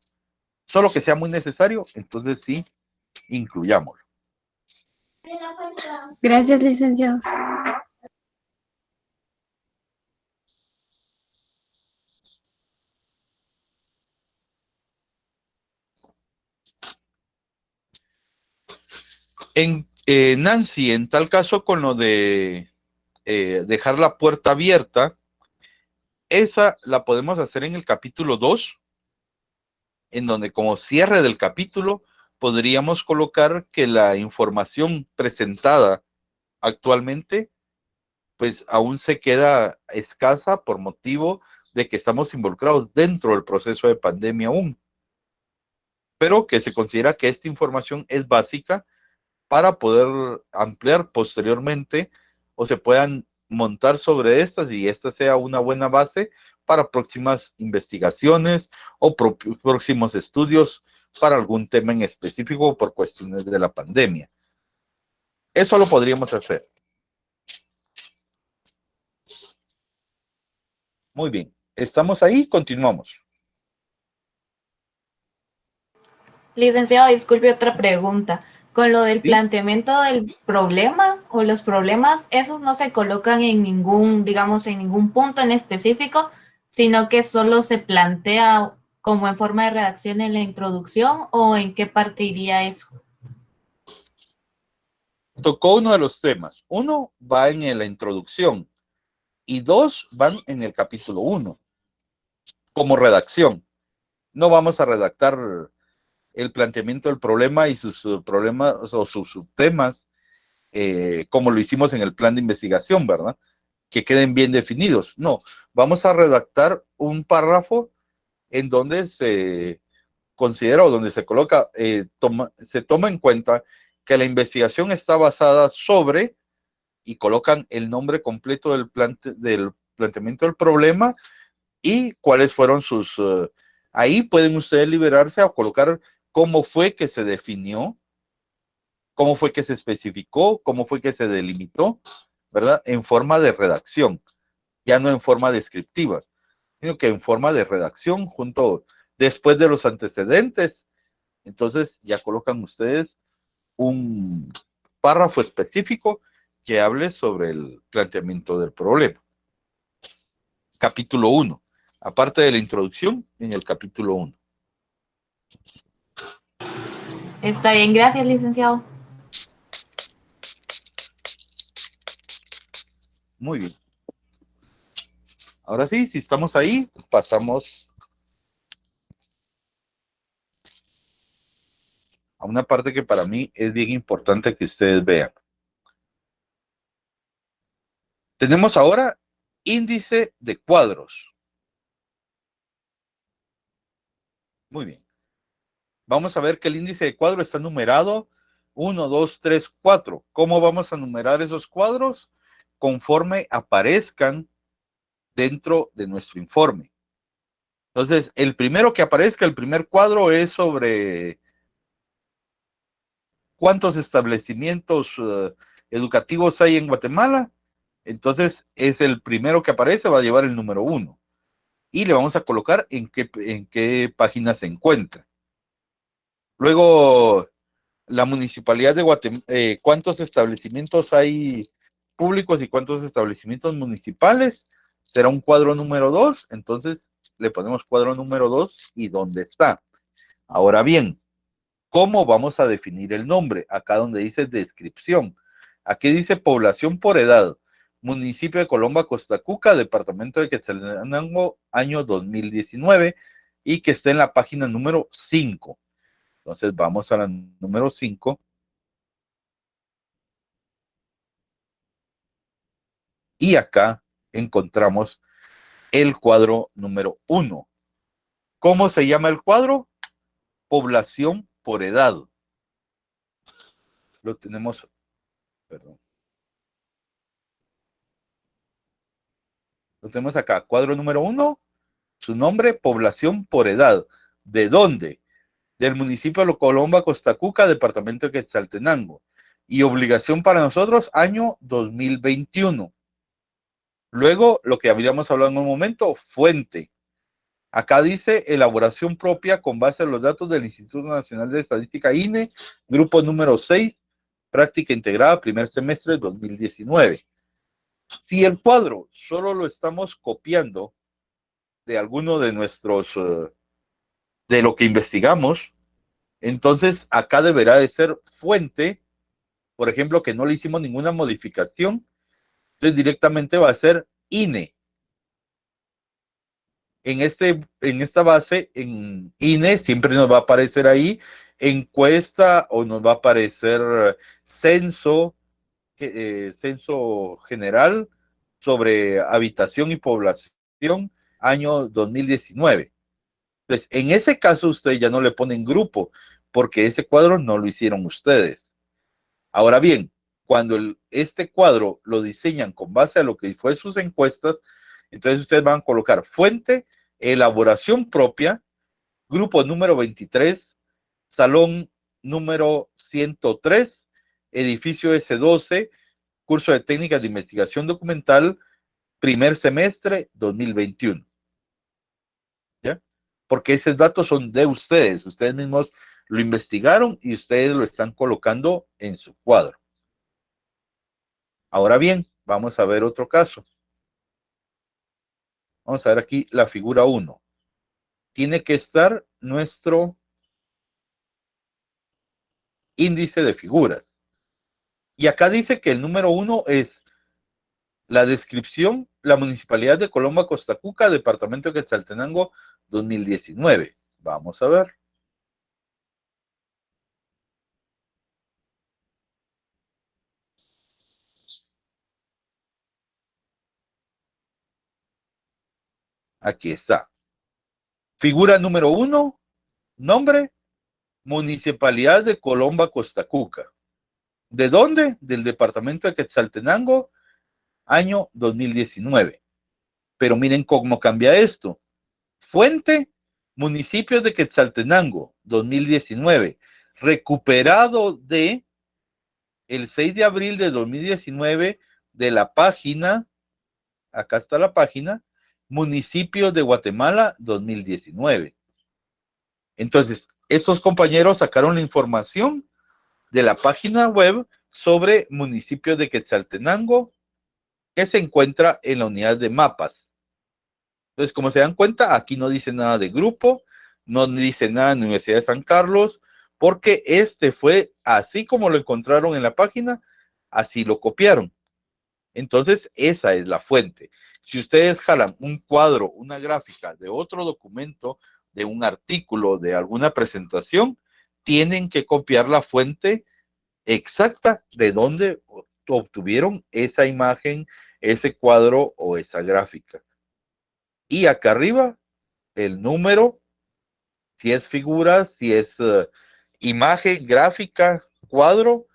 Solo que sea muy necesario, entonces sí, incluyámoslo. Gracias, licenciado. Nancy, en tal caso, con lo de dejar la puerta abierta, esa la podemos hacer en el capítulo 2, en donde como cierre del capítulo podríamos colocar que la información presentada actualmente pues aún se queda escasa por motivo de que estamos involucrados dentro del proceso de pandemia aún, pero que se considera que esta información es básica para poder ampliar posteriormente o se puedan montar sobre estas y esta sea una buena base para próximas investigaciones o próximos estudios para algún tema en específico por cuestiones de la pandemia. Eso lo podríamos hacer. Muy bien. ¿Estamos ahí? Continuamos. Licenciado, disculpe otra pregunta. Con lo del ¿Sí? planteamiento del problema o los problemas, esos no se colocan en ningún, digamos, en ningún punto en específico, sino que solo se plantea como en forma de redacción en la introducción o en qué parte iría eso. Tocó uno de los temas. Uno va en la introducción y dos van en el capítulo 1 como redacción. No vamos a redactar el planteamiento del problema y sus problemas o sus subtemas como lo hicimos en el plan de investigación, ¿verdad? Que queden bien definidos. No, vamos a redactar un párrafo en donde se considera o donde se coloca, se toma en cuenta que la investigación está basada sobre, y colocan el nombre completo del planteamiento del problema y cuáles fueron sus... ahí pueden ustedes liberarse a colocar cómo fue que se definió, cómo fue que se especificó, cómo fue que se delimitó, ¿verdad? En forma de redacción, ya no en forma descriptiva, sino que en forma de redacción después de los antecedentes. Entonces ya colocan ustedes un párrafo específico que hable sobre el planteamiento del problema. Capítulo 1. Aparte de la introducción, en el capítulo 1. Está bien, gracias, licenciado. Muy bien. Ahora sí, si estamos ahí, pasamos a una parte que para mí es bien importante que ustedes vean. Tenemos ahora índice de cuadros. Muy bien. Vamos a ver que el índice de cuadro está numerado 1, 2, 3, 4. ¿Cómo vamos a numerar esos cuadros? Conforme aparezcan dentro de nuestro informe. Entonces, el primero que aparezca, el primer cuadro es sobre cuántos establecimientos educativos hay en Guatemala. Entonces, es el primero que aparece, va a llevar el número 1. Y le vamos a colocar en qué página se encuentra. Luego, la municipalidad de Guatemala, cuántos establecimientos hay públicos y cuántos establecimientos municipales, será un cuadro número 2, entonces le ponemos cuadro número 2 y dónde está. Ahora bien, ¿cómo vamos a definir el nombre? Acá donde dice descripción. Aquí dice población por edad, municipio de Colomba, Costa Cuca, departamento de Quetzaltenango, año 2019, y que está en la página número 5. Entonces vamos a la número 5. Y acá encontramos el cuadro número 1. ¿Cómo se llama el cuadro? Población por edad. Lo tenemos, perdón. Lo tenemos acá, cuadro número 1, su nombre, población por edad. ¿De dónde? Del municipio de Colomba, Costacuca, departamento de Quetzaltenango. Y obligación para nosotros, año 2021. Luego, lo que habíamos hablado en un momento, fuente. Acá dice elaboración propia con base en los datos del Instituto Nacional de Estadística INE, grupo número 6, práctica integrada, primer semestre 2019. Si el cuadro solo lo estamos copiando de alguno de nuestros, de lo que investigamos, entonces acá deberá de ser fuente, por ejemplo, que no le hicimos ninguna modificación, entonces directamente va a ser INE. En esta base, en INE, siempre nos va a aparecer ahí encuesta o nos va a aparecer censo general sobre habitación y población año 2019. Entonces, en ese caso, ustedes ya no le ponen grupo, porque ese cuadro no lo hicieron ustedes. Ahora bien, cuando este cuadro lo diseñan con base a lo que fue sus encuestas, entonces ustedes van a colocar fuente, elaboración propia, grupo número 23, salón número 103, edificio S12, curso de técnicas de investigación documental, primer semestre 2021. ¿Ya? Porque esos datos son de ustedes mismos lo investigaron y ustedes lo están colocando en su cuadro. Ahora bien, vamos a ver otro caso. Vamos a ver aquí la figura 1. Tiene que estar nuestro índice de figuras. Y acá dice que el número 1 es la descripción, la Municipalidad de Colomba, Costacuca, Departamento de Quetzaltenango, 2019. Vamos a ver. Aquí está. Figura número 1, nombre, Municipalidad de Colomba, Costacuca. ¿De dónde? Del departamento de Quetzaltenango, año 2019. Pero miren cómo cambia esto. Fuente, municipios de Quetzaltenango, 2019. Recuperado de el 6 de abril de 2019 de la página, acá está la página, municipios de Guatemala, 2019. Entonces, estos compañeros sacaron la información de la página web sobre municipios de Quetzaltenango que se encuentra en la unidad de mapas. Entonces, como se dan cuenta, aquí no dice nada de grupo, no dice nada de Universidad de San Carlos, porque este fue así como lo encontraron en la página, así lo copiaron. Entonces, esa es la fuente. Si ustedes jalan un cuadro, una gráfica de otro documento, de un artículo, de alguna presentación, tienen que copiar la fuente exacta de dónde obtuvieron esa imagen, ese cuadro o esa gráfica. Y acá arriba, el número, si es figura, si es imagen, gráfica, cuadro,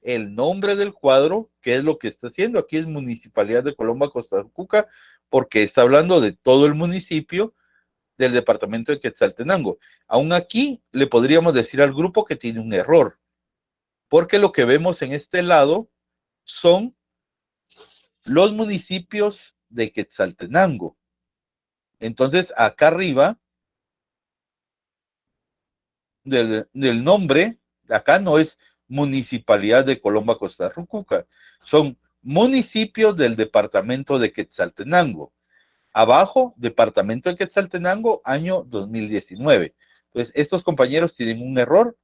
el nombre del cuadro, qué es lo que está haciendo. Aquí es Municipalidad de Colomba, Costacuca, porque está hablando de todo el municipio del departamento de Quetzaltenango. Aún aquí le podríamos decir al grupo que tiene un error, porque lo que vemos en este lado son los municipios de Quetzaltenango. Entonces, acá arriba del nombre, acá no es Municipalidad de Colomba, Costacuca, son municipios del departamento de Quetzaltenango. Abajo, departamento de Quetzaltenango, año 2019. Entonces, estos compañeros tienen un error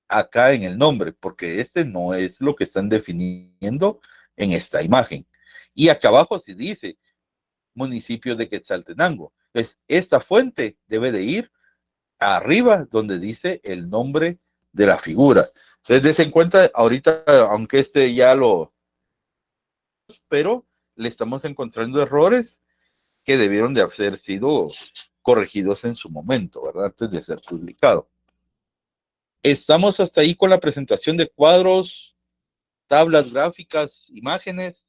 acá en el nombre, porque este no es lo que están definiendo en esta imagen. Y acá abajo se dice municipio de Quetzaltenango. Entonces, esta fuente debe de ir arriba donde dice el nombre de la figura. Entonces, des en cuenta, ahorita, aunque ya pero le estamos encontrando errores que debieron de haber sido corregidos en su momento, ¿verdad? Antes de ser publicado. Estamos hasta ahí con la presentación de cuadros, tablas gráficas, imágenes.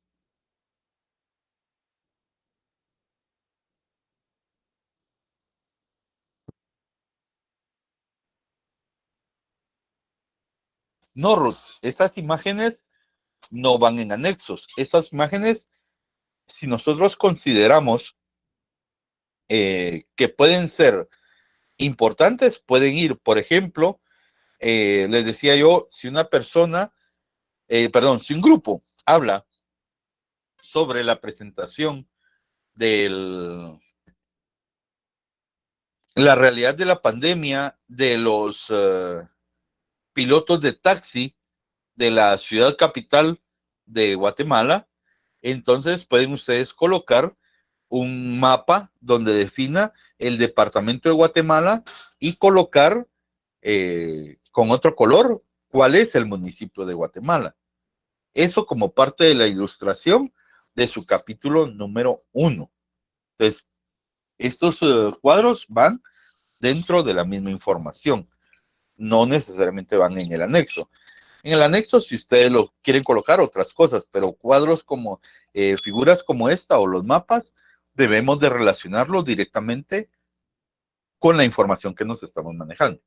No, Ruth, esas imágenes no van en anexos. Esas imágenes, si nosotros consideramos que pueden ser importantes, pueden ir, por ejemplo, les decía yo, si una persona, si un grupo habla sobre la presentación de la realidad de la pandemia, de los pilotos de taxi de la ciudad capital de Guatemala, entonces pueden ustedes colocar un mapa donde defina el departamento de Guatemala y colocar con otro color cuál es el municipio de Guatemala. Eso como parte de la ilustración de su capítulo número 1. Entonces, estos cuadros van dentro de la misma información, no necesariamente van en el anexo. En el anexo, si ustedes lo quieren colocar otras cosas, pero cuadros como figuras como esta o los mapas, debemos de relacionarlos directamente con la información que nos estamos manejando.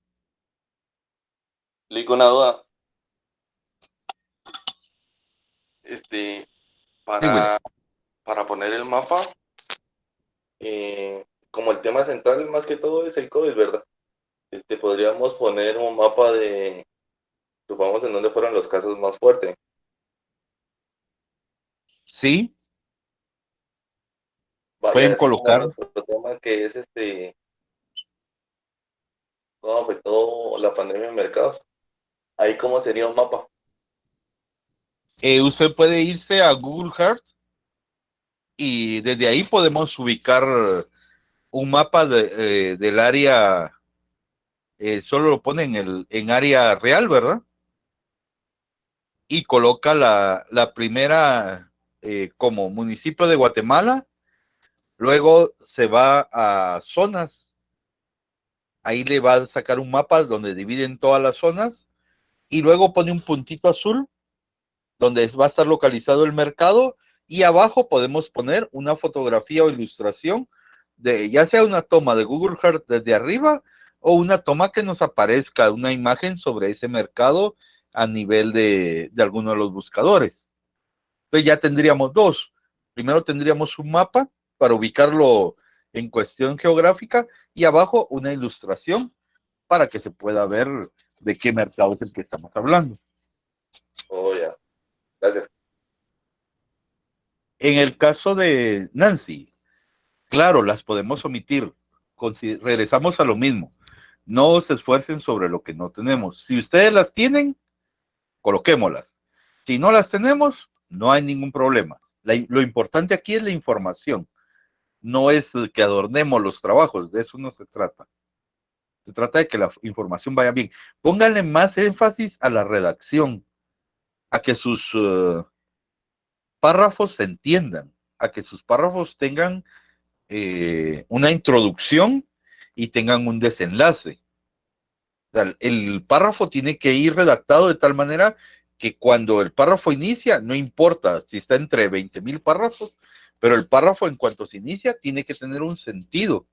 Le una duda. Para poner el mapa, como el tema central más que todo es el COVID, ¿verdad? Podríamos poner un mapa de, supongamos, en dónde fueron los casos más fuertes. Sí. Vaya, Pueden colocar. Otro tema que es cómo afectó la pandemia en mercados. Ahí cómo sería un mapa. Usted puede irse a Google Earth y desde ahí podemos ubicar un mapa del área, solo lo pone en área real, ¿verdad? Y coloca la primera como municipio de Guatemala, luego se va a zonas, ahí le va a sacar un mapa donde dividen todas las zonas, y luego pone un puntito azul donde va a estar localizado el mercado, y abajo podemos poner una fotografía o ilustración de ya sea una toma de Google Earth desde arriba o una toma que nos aparezca una imagen sobre ese mercado a nivel de alguno de los buscadores. Entonces ya tendríamos dos. Primero tendríamos un mapa para ubicarlo en cuestión geográfica y abajo una ilustración para que se pueda ver de qué mercado es el que estamos hablando. Oh, ya. Gracias. En el caso de Nancy, claro, las podemos omitir. Regresamos a lo mismo. No se esfuercen sobre lo que no tenemos. Si ustedes las tienen, coloquémoslas. Si no las tenemos, no hay ningún problema. Lo importante aquí es la información. No es que adornemos los trabajos, de eso no se trata. Se trata de que la información vaya bien. Pónganle más énfasis a la redacción, a que sus párrafos se entiendan, a que sus párrafos tengan una introducción y tengan un desenlace. O sea, el párrafo tiene que ir redactado de tal manera que cuando el párrafo inicia, no importa si está entre 20,000 párrafos, pero el párrafo en cuanto se inicia tiene que tener un sentido.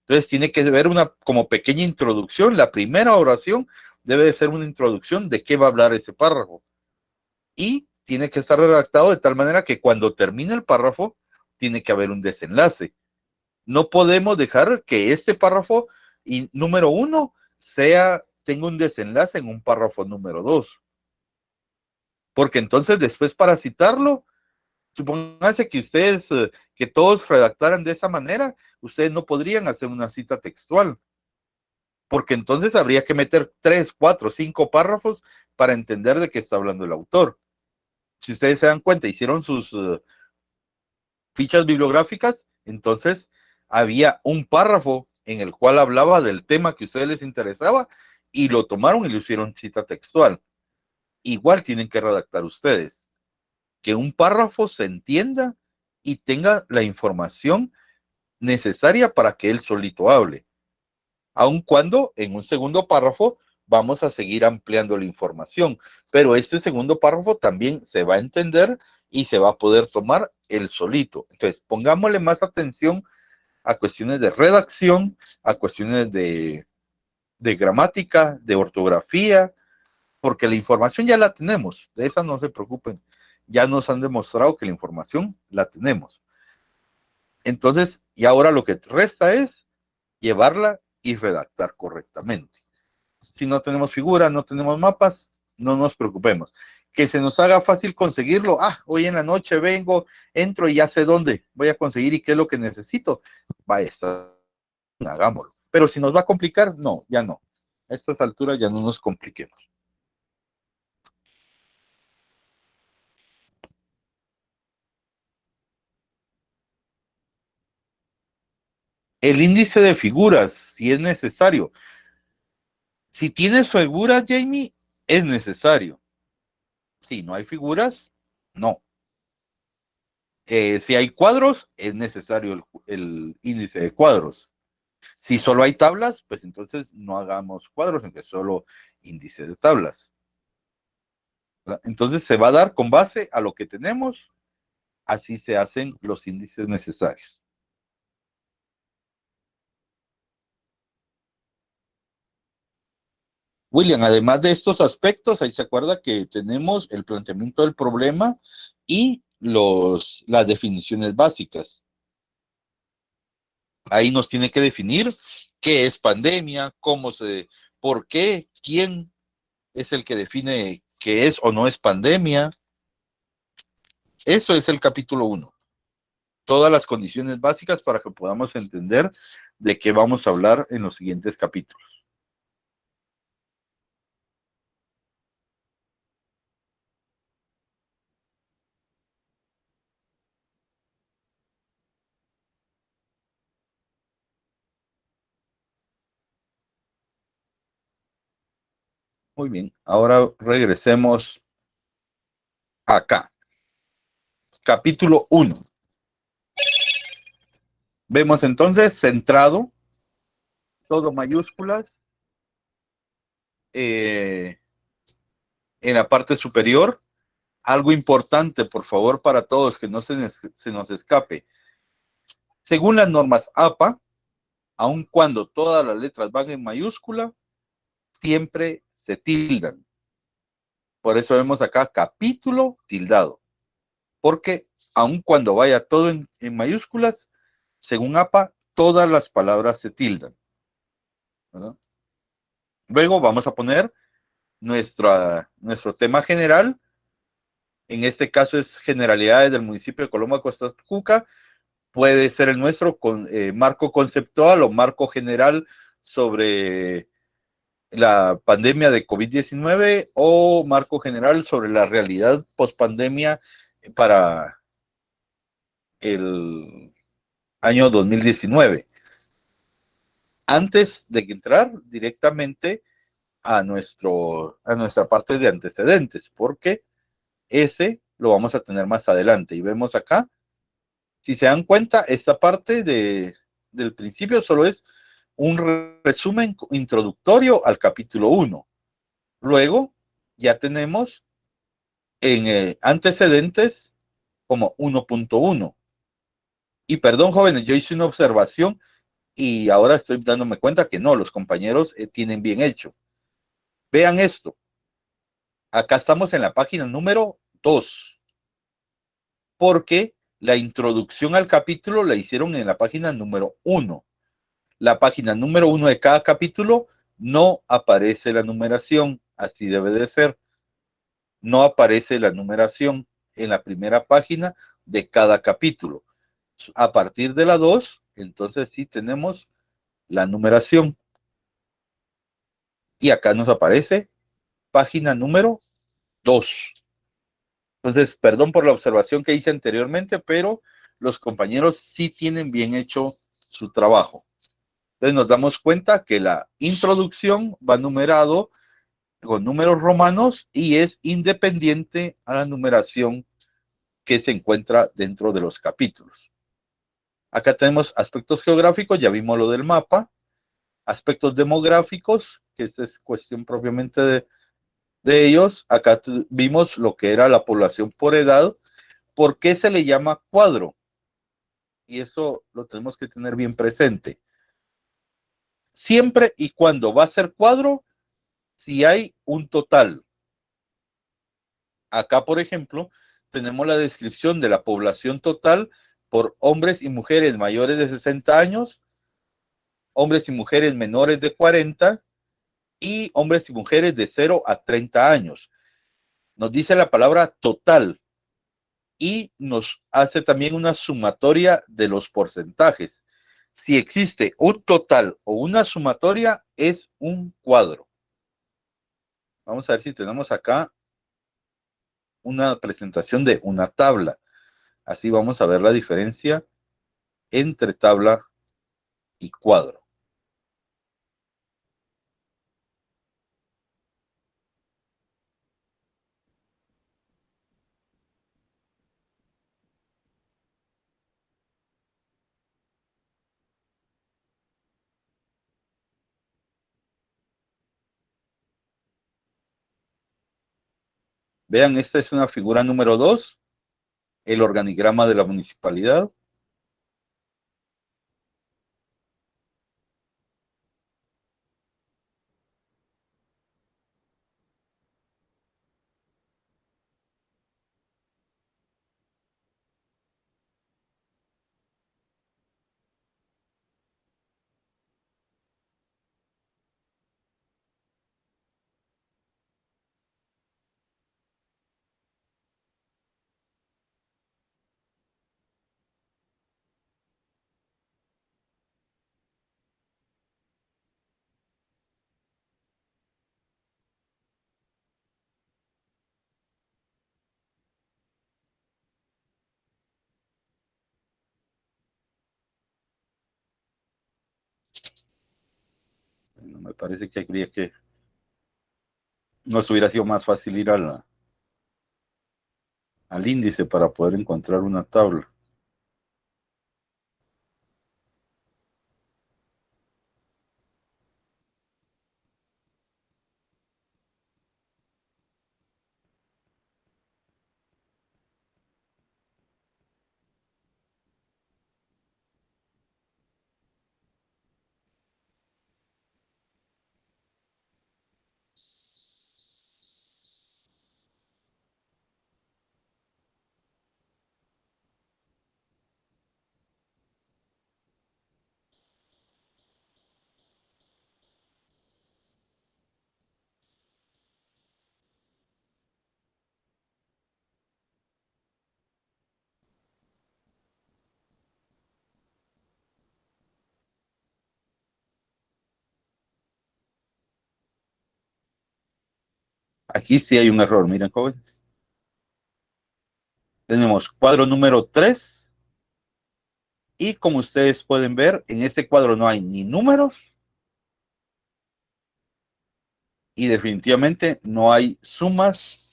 Entonces tiene que haber una como pequeña introducción. La primera oración debe de ser una introducción de qué va a hablar ese párrafo. Y tiene que estar redactado de tal manera que cuando termine el párrafo, tiene que haber un desenlace. No podemos dejar que este párrafo número 1 tenga un desenlace en un párrafo número 2. Porque entonces después para citarlo, supónganse que ustedes, que todos redactaran de esa manera, ustedes no podrían hacer una cita textual. Porque entonces habría que meter 3, 4, 5 párrafos para entender de qué está hablando el autor. Si ustedes se dan cuenta, hicieron sus fichas bibliográficas, entonces había un párrafo en el cual hablaba del tema que a ustedes les interesaba y lo tomaron y le hicieron cita textual. Igual tienen que redactar ustedes, que un párrafo se entienda y tenga la información necesaria para que él solito hable, aun cuando en un segundo párrafo vamos a seguir ampliando la información, pero este segundo párrafo también se va a entender y se va a poder tomar él solito. Entonces, pongámosle más atención a cuestiones de redacción, a cuestiones de gramática, de ortografía, porque la información ya la tenemos, de esa no se preocupen, ya nos han demostrado que la información la tenemos. Entonces, y ahora lo que resta es llevarla y redactar correctamente. Si no tenemos figuras, no tenemos mapas, no nos preocupemos. Que se nos haga fácil conseguirlo. Hoy en la noche vengo, entro y ya sé dónde voy a conseguir y qué es lo que necesito. Vaya, hagámoslo. Pero si nos va a complicar, no, ya no. A estas alturas ya no nos compliquemos. El índice de figuras, si es necesario. Si tienes figuras, Jamie, es necesario. Si no hay figuras, no. Si hay cuadros, es necesario el índice de cuadros. Si solo hay tablas, pues entonces no hagamos cuadros, aunque solo índice de tablas. Entonces se va a dar con base a lo que tenemos, así se hacen los índices necesarios. William, además de estos aspectos, ahí se acuerda que tenemos el planteamiento del problema y las definiciones básicas. Ahí nos tiene que definir qué es pandemia, por qué, quién es el que define qué es o no es pandemia. Eso es el capítulo 1. Todas las condiciones básicas para que podamos entender de qué vamos a hablar en los siguientes capítulos. Muy bien, ahora regresemos acá. Capítulo 1. Vemos entonces centrado, todo mayúsculas, en la parte superior. Algo importante, por favor, para todos, que no se nos escape. Según las normas APA, aun cuando todas las letras van en mayúscula, siempre se tildan. Por eso vemos acá capítulo tildado. Porque aun cuando vaya todo en mayúsculas, según APA, todas las palabras se tildan, ¿verdad? Luego vamos a poner nuestro tema general. En este caso es generalidades del municipio de Coloma, Costa Cuca. Puede ser el nuestro con marco conceptual o marco general sobre la pandemia de COVID-19 o marco general sobre la realidad post-pandemia para el año 2019. Antes de entrar directamente a nuestra parte de antecedentes, porque ese lo vamos a tener más adelante. Y vemos acá, si se dan cuenta, esta parte del principio solo es un resumen introductorio al capítulo 1. Luego ya tenemos en antecedentes como 1.1. Y perdón, jóvenes, yo hice una observación y ahora estoy dándome cuenta que no, los compañeros tienen bien hecho. Vean esto. Acá estamos en la página número 2. Porque la introducción al capítulo la hicieron en la página número 1. La página número 1 de cada capítulo no aparece la numeración, así debe de ser. No aparece la numeración en la primera página de cada capítulo. A partir de la 2, entonces sí tenemos la numeración. Y acá nos aparece página número 2. Entonces, perdón por la observación que hice anteriormente, pero los compañeros sí tienen bien hecho su trabajo. Entonces nos damos cuenta que la introducción va numerado con números romanos y es independiente a la numeración que se encuentra dentro de los capítulos. Acá tenemos aspectos geográficos, ya vimos lo del mapa, aspectos demográficos, que esa es cuestión propiamente de ellos. Acá vimos lo que era la población por edad. ¿Por qué se le llama cuadro? Y eso lo tenemos que tener bien presente. Siempre y cuando va a ser cuadro, si hay un total. Acá, por ejemplo, tenemos la descripción de la población total por hombres y mujeres mayores de 60 años, hombres y mujeres menores de 40 y hombres y mujeres de 0 a 30 años. Nos dice la palabra total y nos hace también una sumatoria de los porcentajes. Si existe un total o una sumatoria, es un cuadro. Vamos a ver si tenemos acá una presentación de una tabla. Así vamos a ver la diferencia entre tabla y cuadro. Vean, esta es una figura número 2, el organigrama de la municipalidad. Bueno, me parece que habría que nos hubiera sido más fácil ir al índice para poder encontrar una tabla. Aquí sí hay un error, miren, jóvenes. Tenemos cuadro número 3 y como ustedes pueden ver, en este cuadro no hay ni números y definitivamente no hay sumas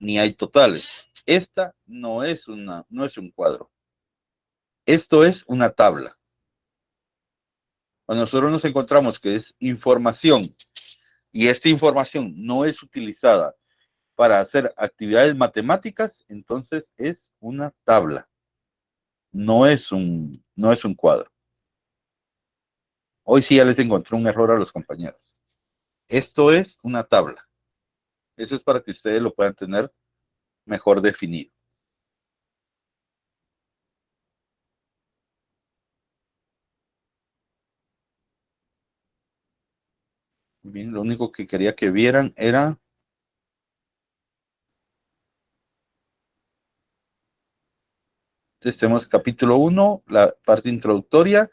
ni hay totales. Esta no es un cuadro. Esto es una tabla. Cuando nosotros nos encontramos que es información y esta información no es utilizada para hacer actividades matemáticas, entonces es una tabla. No es un cuadro. Hoy sí ya les encontré un error a los compañeros. Esto es una tabla. Eso es para que ustedes lo puedan tener mejor definido. Bien, lo único que quería que vieran era entonces tenemos capítulo 1, la parte introductoria,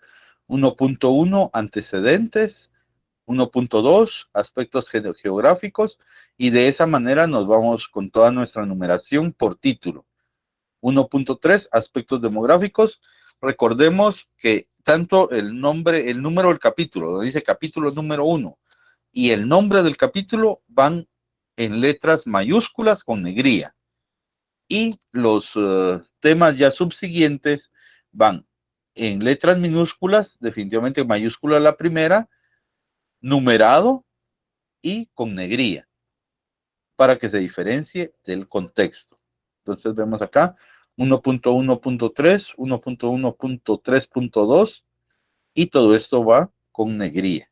1.1, antecedentes, 1.2, aspectos geográficos, y de esa manera nos vamos con toda nuestra numeración por título. 1.3, aspectos demográficos. Recordemos que tanto el nombre, el número del capítulo, donde dice capítulo número 1, y el nombre del capítulo van en letras mayúsculas con negrilla. Y los temas ya subsiguientes van en letras minúsculas, definitivamente mayúscula la primera, numerado y con negrilla, para que se diferencie del contexto. Entonces vemos acá 1.1.3, 1.1.3.2 y todo esto va con negrilla.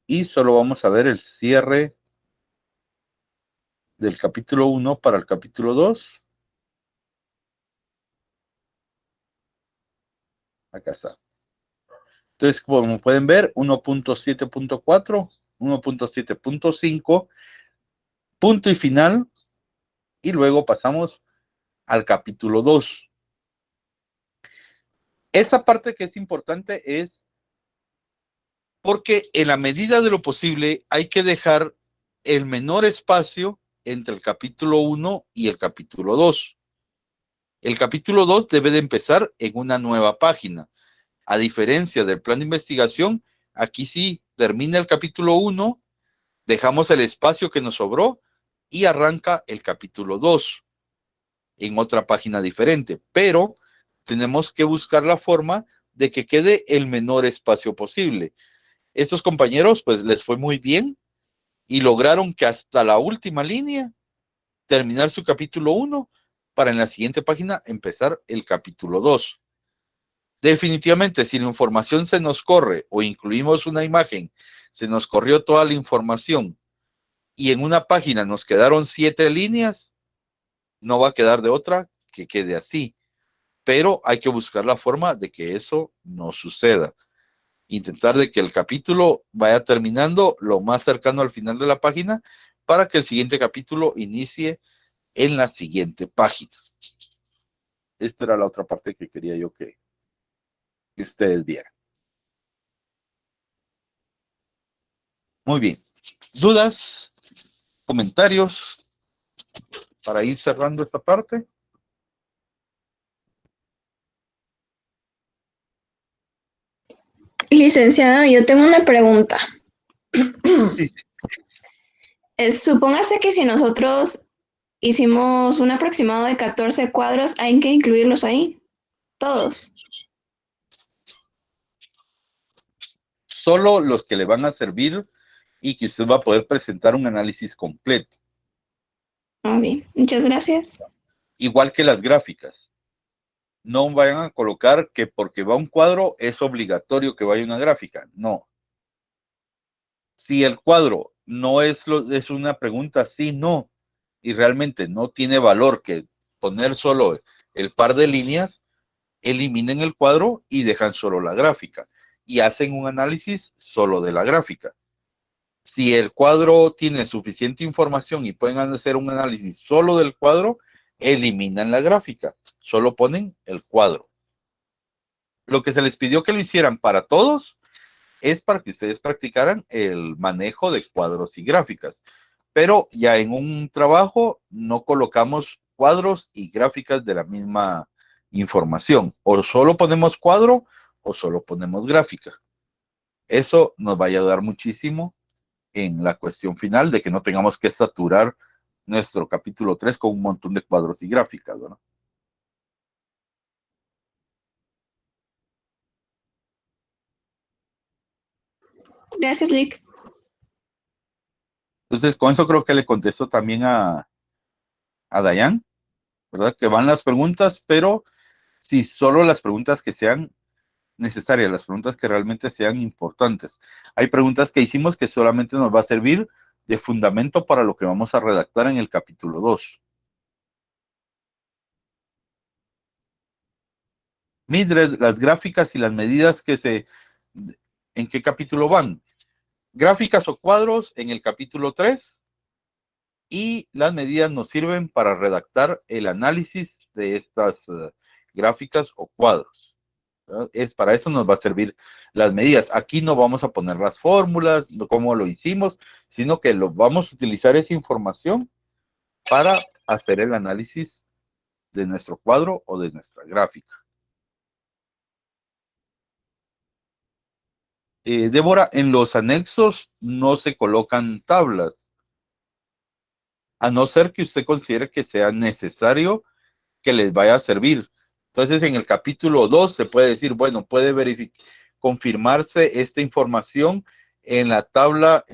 Y solo vamos a ver el cierre del capítulo 1 para el capítulo 2. Acá está. Entonces, como pueden ver, 1.7.4, 1.7.5, punto y final, y luego pasamos al capítulo 2. Esa parte que es importante es porque en la medida de lo posible hay que dejar el menor espacio entre el capítulo 1 y el capítulo 2. El capítulo 2 debe de empezar en una nueva página. A diferencia del plan de investigación, aquí sí termina el capítulo 1, dejamos el espacio que nos sobró y arranca el capítulo 2 en otra página diferente, pero tenemos que buscar la forma de que quede el menor espacio posible. Estos compañeros pues les fue muy bien y lograron que hasta la última línea terminar su capítulo 1 para en la siguiente página empezar el capítulo 2. Definitivamente, si la información se nos corre o incluimos una imagen, se nos corrió toda la información y en una página nos quedaron 7 líneas, no va a quedar de otra que quede así. Pero hay que buscar la forma de que eso no suceda. Intentar de que el capítulo vaya terminando lo más cercano al final de la página para que el siguiente capítulo inicie en la siguiente página. Esta era la otra parte que quería yo que ustedes vieran. Muy bien. ¿Dudas? ¿Comentarios? Para ir cerrando esta parte. Licenciado, yo tengo una pregunta. Sí. Supóngase que si nosotros hicimos un aproximado de 14 cuadros, ¿hay que incluirlos ahí? ¿Todos? Solo los que le van a servir y que usted va a poder presentar un análisis completo. Muy bien, muchas gracias. Igual que las gráficas. No vayan a colocar que porque va un cuadro es obligatorio que vaya una gráfica. No. Si el cuadro no es una pregunta sí, no, y realmente no tiene valor que poner solo el par de líneas, eliminen el cuadro y dejan solo la gráfica y hacen un análisis solo de la gráfica. Si el cuadro tiene suficiente información y pueden hacer un análisis solo del cuadro, eliminan la gráfica, solo ponen el cuadro. Lo que se les pidió que lo hicieran para todos es para que ustedes practicaran el manejo de cuadros y gráficas. Pero ya en un trabajo no colocamos cuadros y gráficas de la misma información. O solo ponemos cuadro o solo ponemos gráfica. Eso nos va a ayudar muchísimo en la cuestión final de que no tengamos que saturar nuestro capítulo 3 con un montón de cuadros y gráficas, ¿verdad? Gracias, Lick. Entonces, con eso creo que le contesto también a Dayan, ¿verdad? Que van las preguntas, pero si solo las preguntas que sean necesarias, las preguntas que realmente sean importantes. Hay preguntas que hicimos que solamente nos va a servir de fundamento para lo que vamos a redactar en el capítulo 2. Mildred, las gráficas y las medidas ¿en qué capítulo van? Gráficas o cuadros en el capítulo 3 y las medidas nos sirven para redactar el análisis de estas gráficas o cuadros. Es para eso nos va a servir las medidas. Aquí no vamos a poner las fórmulas, cómo lo hicimos, sino que vamos a utilizar esa información para hacer el análisis de nuestro cuadro o de nuestra gráfica. Débora, en los anexos no se colocan tablas, a no ser que usted considere que sea necesario que les vaya a servir. Entonces, en el capítulo 2 se puede decir, bueno, puede confirmarse esta información en la tabla,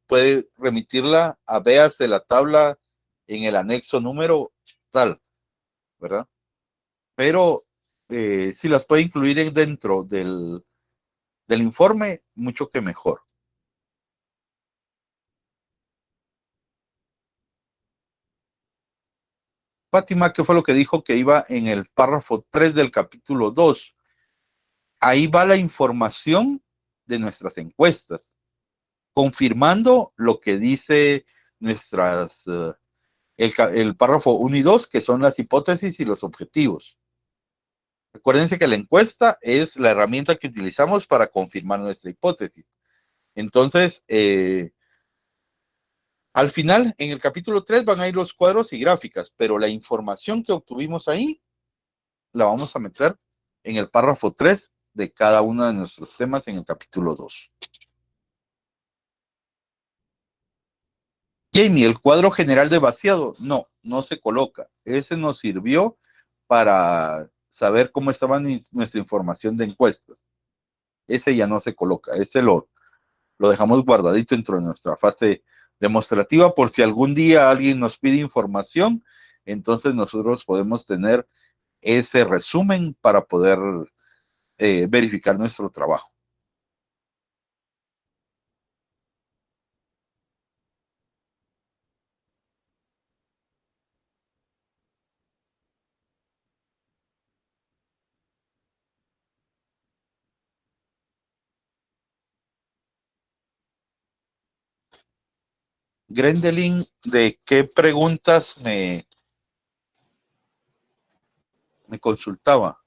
puede remitirla a véase la tabla en el anexo número tal, ¿verdad? Pero si las puede incluir dentro del informe, mucho que mejor. Fátima, ¿qué fue lo que dijo que iba en el párrafo 3 del capítulo 2? Ahí va la información de nuestras encuestas, confirmando lo que dice nuestras, el párrafo 1 y 2, que son las hipótesis y los objetivos. Recuérdense que la encuesta es la herramienta que utilizamos para confirmar nuestra hipótesis. Entonces, al final, en el capítulo 3 van a ir los cuadros y gráficas, pero la información que obtuvimos ahí la vamos a meter en el párrafo 3 de cada uno de nuestros temas en el capítulo 2. Jamie, el cuadro general de vaciado, no se coloca. Ese nos sirvió para saber cómo estaba nuestra información de encuestas. Ese ya no se coloca, ese lo dejamos guardadito dentro de nuestra fase demostrativa por si algún día alguien nos pide información, entonces nosotros podemos tener ese resumen para poder verificar nuestro trabajo. Grendelin, ¿de qué preguntas me consultaba?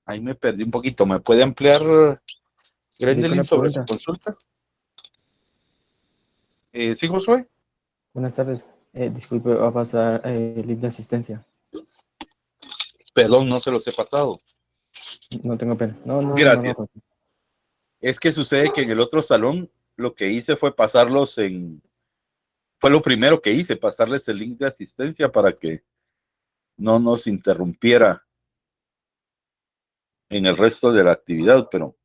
Ahí me perdí un poquito. ¿Me puede ampliar, Grendelin, sobre su consulta? ¿Sí, Josué? Buenas tardes. Disculpe, va a pasar el link de asistencia. Perdón, no se los he pasado. No tengo pena. No, Gracias. No. Es que sucede que en el otro salón lo que hice fue pasarlos fue lo primero que hice, pasarles el link de asistencia para que no nos interrumpiera en el resto de la actividad, pero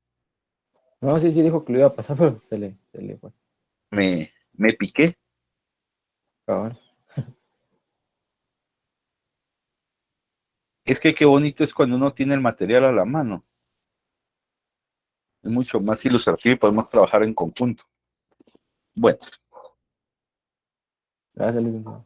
No, sí dijo que lo iba a pasar, pero se le fue. Me piqué. Cabal. Es que qué bonito es cuando uno tiene el material a la mano. Es mucho más ilustrativo y podemos trabajar en conjunto. Bueno. Gracias, licenciado.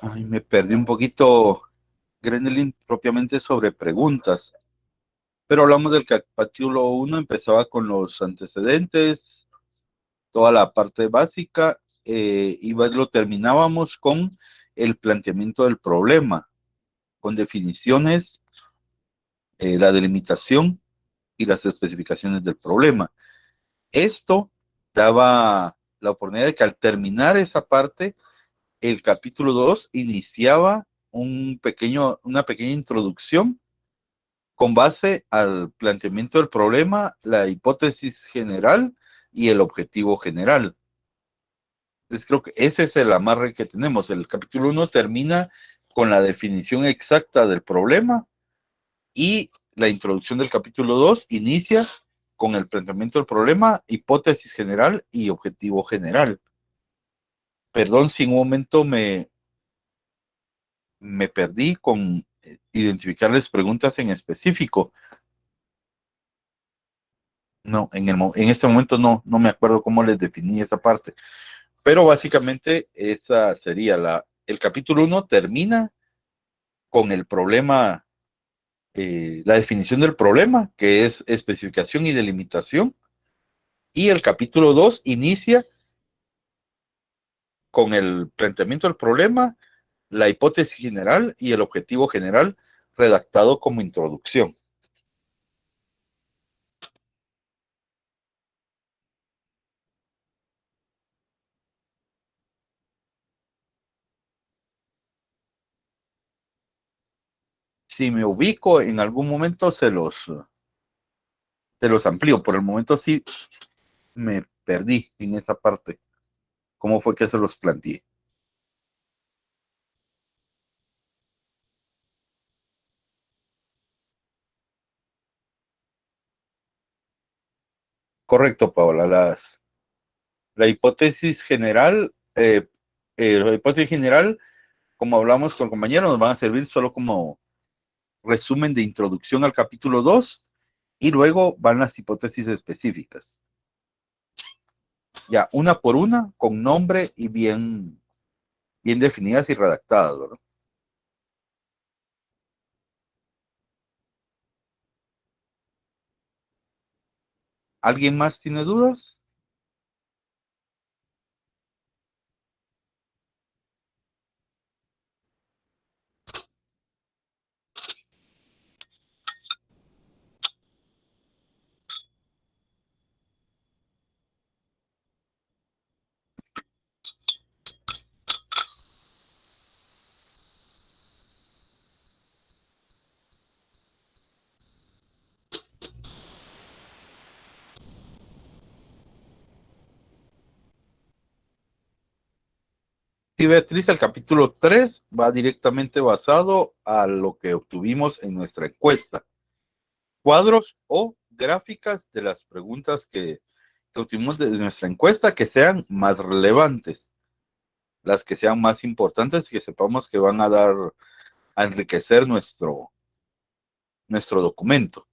Ay, me perdí un poquito, Grenelin, propiamente sobre preguntas. Pero hablamos del capítulo 1, empezaba con los antecedentes, toda la parte básica, y lo terminábamos con el planteamiento del problema, con definiciones, la delimitación y las especificaciones del problema. Esto daba la oportunidad de que al terminar esa parte, el capítulo 2 iniciaba una pequeña introducción con base al planteamiento del problema, la hipótesis general y el objetivo general. Entonces creo que ese es el amarre que tenemos. El capítulo 1 termina con la definición exacta del problema y la introducción del capítulo 2 inicia con el planteamiento del problema, hipótesis general y objetivo general. Perdón si en un momento me perdí con identificarles preguntas en específico. No, en este momento no me acuerdo cómo les definí esa parte. Pero básicamente esa sería el capítulo 1 termina con el problema, la definición del problema, que es especificación y delimitación. Y el capítulo 2 inicia con el planteamiento del problema, la hipótesis general y el objetivo general redactado como introducción. Si me ubico, en algún momento se los amplío. Por el momento sí me perdí en esa parte. ¿Cómo fue que se los planteé? Correcto, Paola. La hipótesis general, como hablamos con compañeros, nos van a servir solo como resumen de introducción al capítulo 2 y luego van las hipótesis específicas. Ya, una por una, con nombre y bien definidas y redactadas, ¿verdad? ¿Alguien más tiene dudas? Sí, Beatriz, el capítulo 3 va directamente basado a lo que obtuvimos en nuestra encuesta. Cuadros o gráficas de las preguntas que obtuvimos de nuestra encuesta que sean más relevantes, las que sean más importantes y que sepamos que van a enriquecer nuestro documento.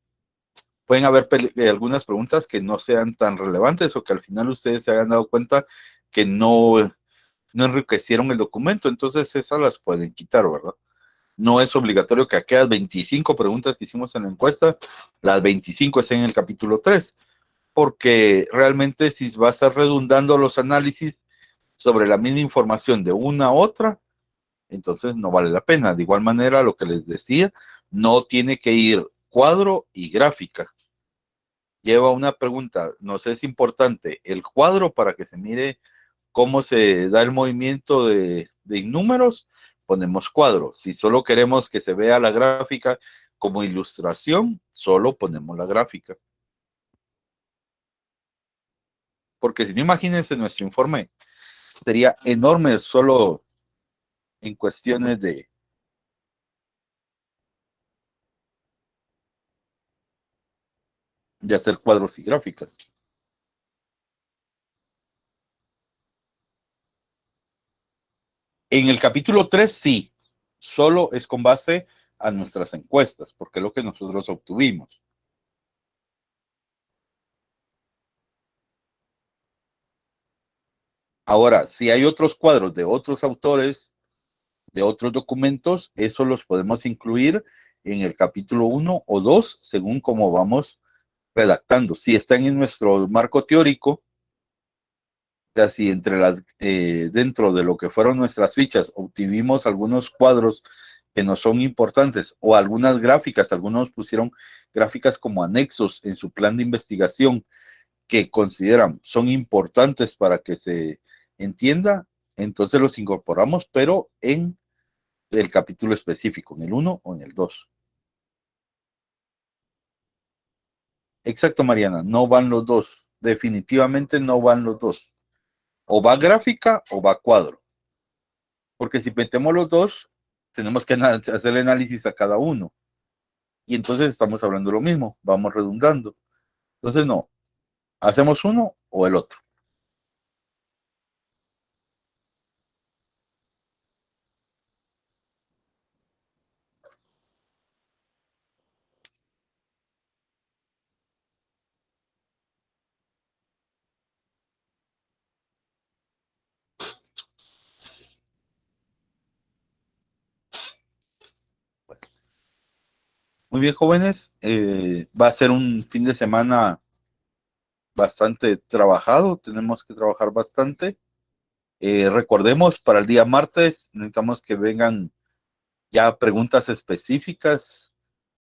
Pueden haber algunas preguntas que no sean tan relevantes o que al final ustedes se hayan dado cuenta que no enriquecieron el documento, entonces esas las pueden quitar, ¿verdad? No es obligatorio que aquellas 25 preguntas que hicimos en la encuesta, las 25 estén en el capítulo 3, porque realmente si va a estar redundando los análisis sobre la misma información de una a otra, entonces no vale la pena. De igual manera, lo que les decía, no tiene que ir cuadro y gráfica. Lleva una pregunta, nos es importante el cuadro para que se mire cómo se da el movimiento de números, ponemos cuadro. Si solo queremos que se vea la gráfica como ilustración, solo ponemos la gráfica. Porque si no, imagínense nuestro informe, sería enorme solo en cuestiones de hacer cuadros y gráficas. En el capítulo 3, sí, solo es con base a nuestras encuestas, porque es lo que nosotros obtuvimos. Ahora, si hay otros cuadros de otros autores, de otros documentos, eso los podemos incluir en el capítulo 1 o 2, según cómo vamos redactando. Si están en nuestro marco teórico, así dentro de lo que fueron nuestras fichas, obtuvimos algunos cuadros que no son importantes o algunas gráficas, algunos pusieron gráficas como anexos en su plan de investigación que consideran son importantes para que se entienda, entonces los incorporamos, pero en el capítulo específico, en el 1 o en el 2. Exacto, Mariana, no van los dos, definitivamente no van los dos. O va gráfica o va cuadro. Porque si metemos los dos, tenemos que hacer el análisis a cada uno. Y entonces estamos hablando lo mismo, vamos redundando. Entonces no, hacemos uno o el otro. Muy bien, jóvenes. Va a ser un fin de semana bastante trabajado. Tenemos que trabajar bastante. Recordemos, para el día martes necesitamos que vengan ya preguntas específicas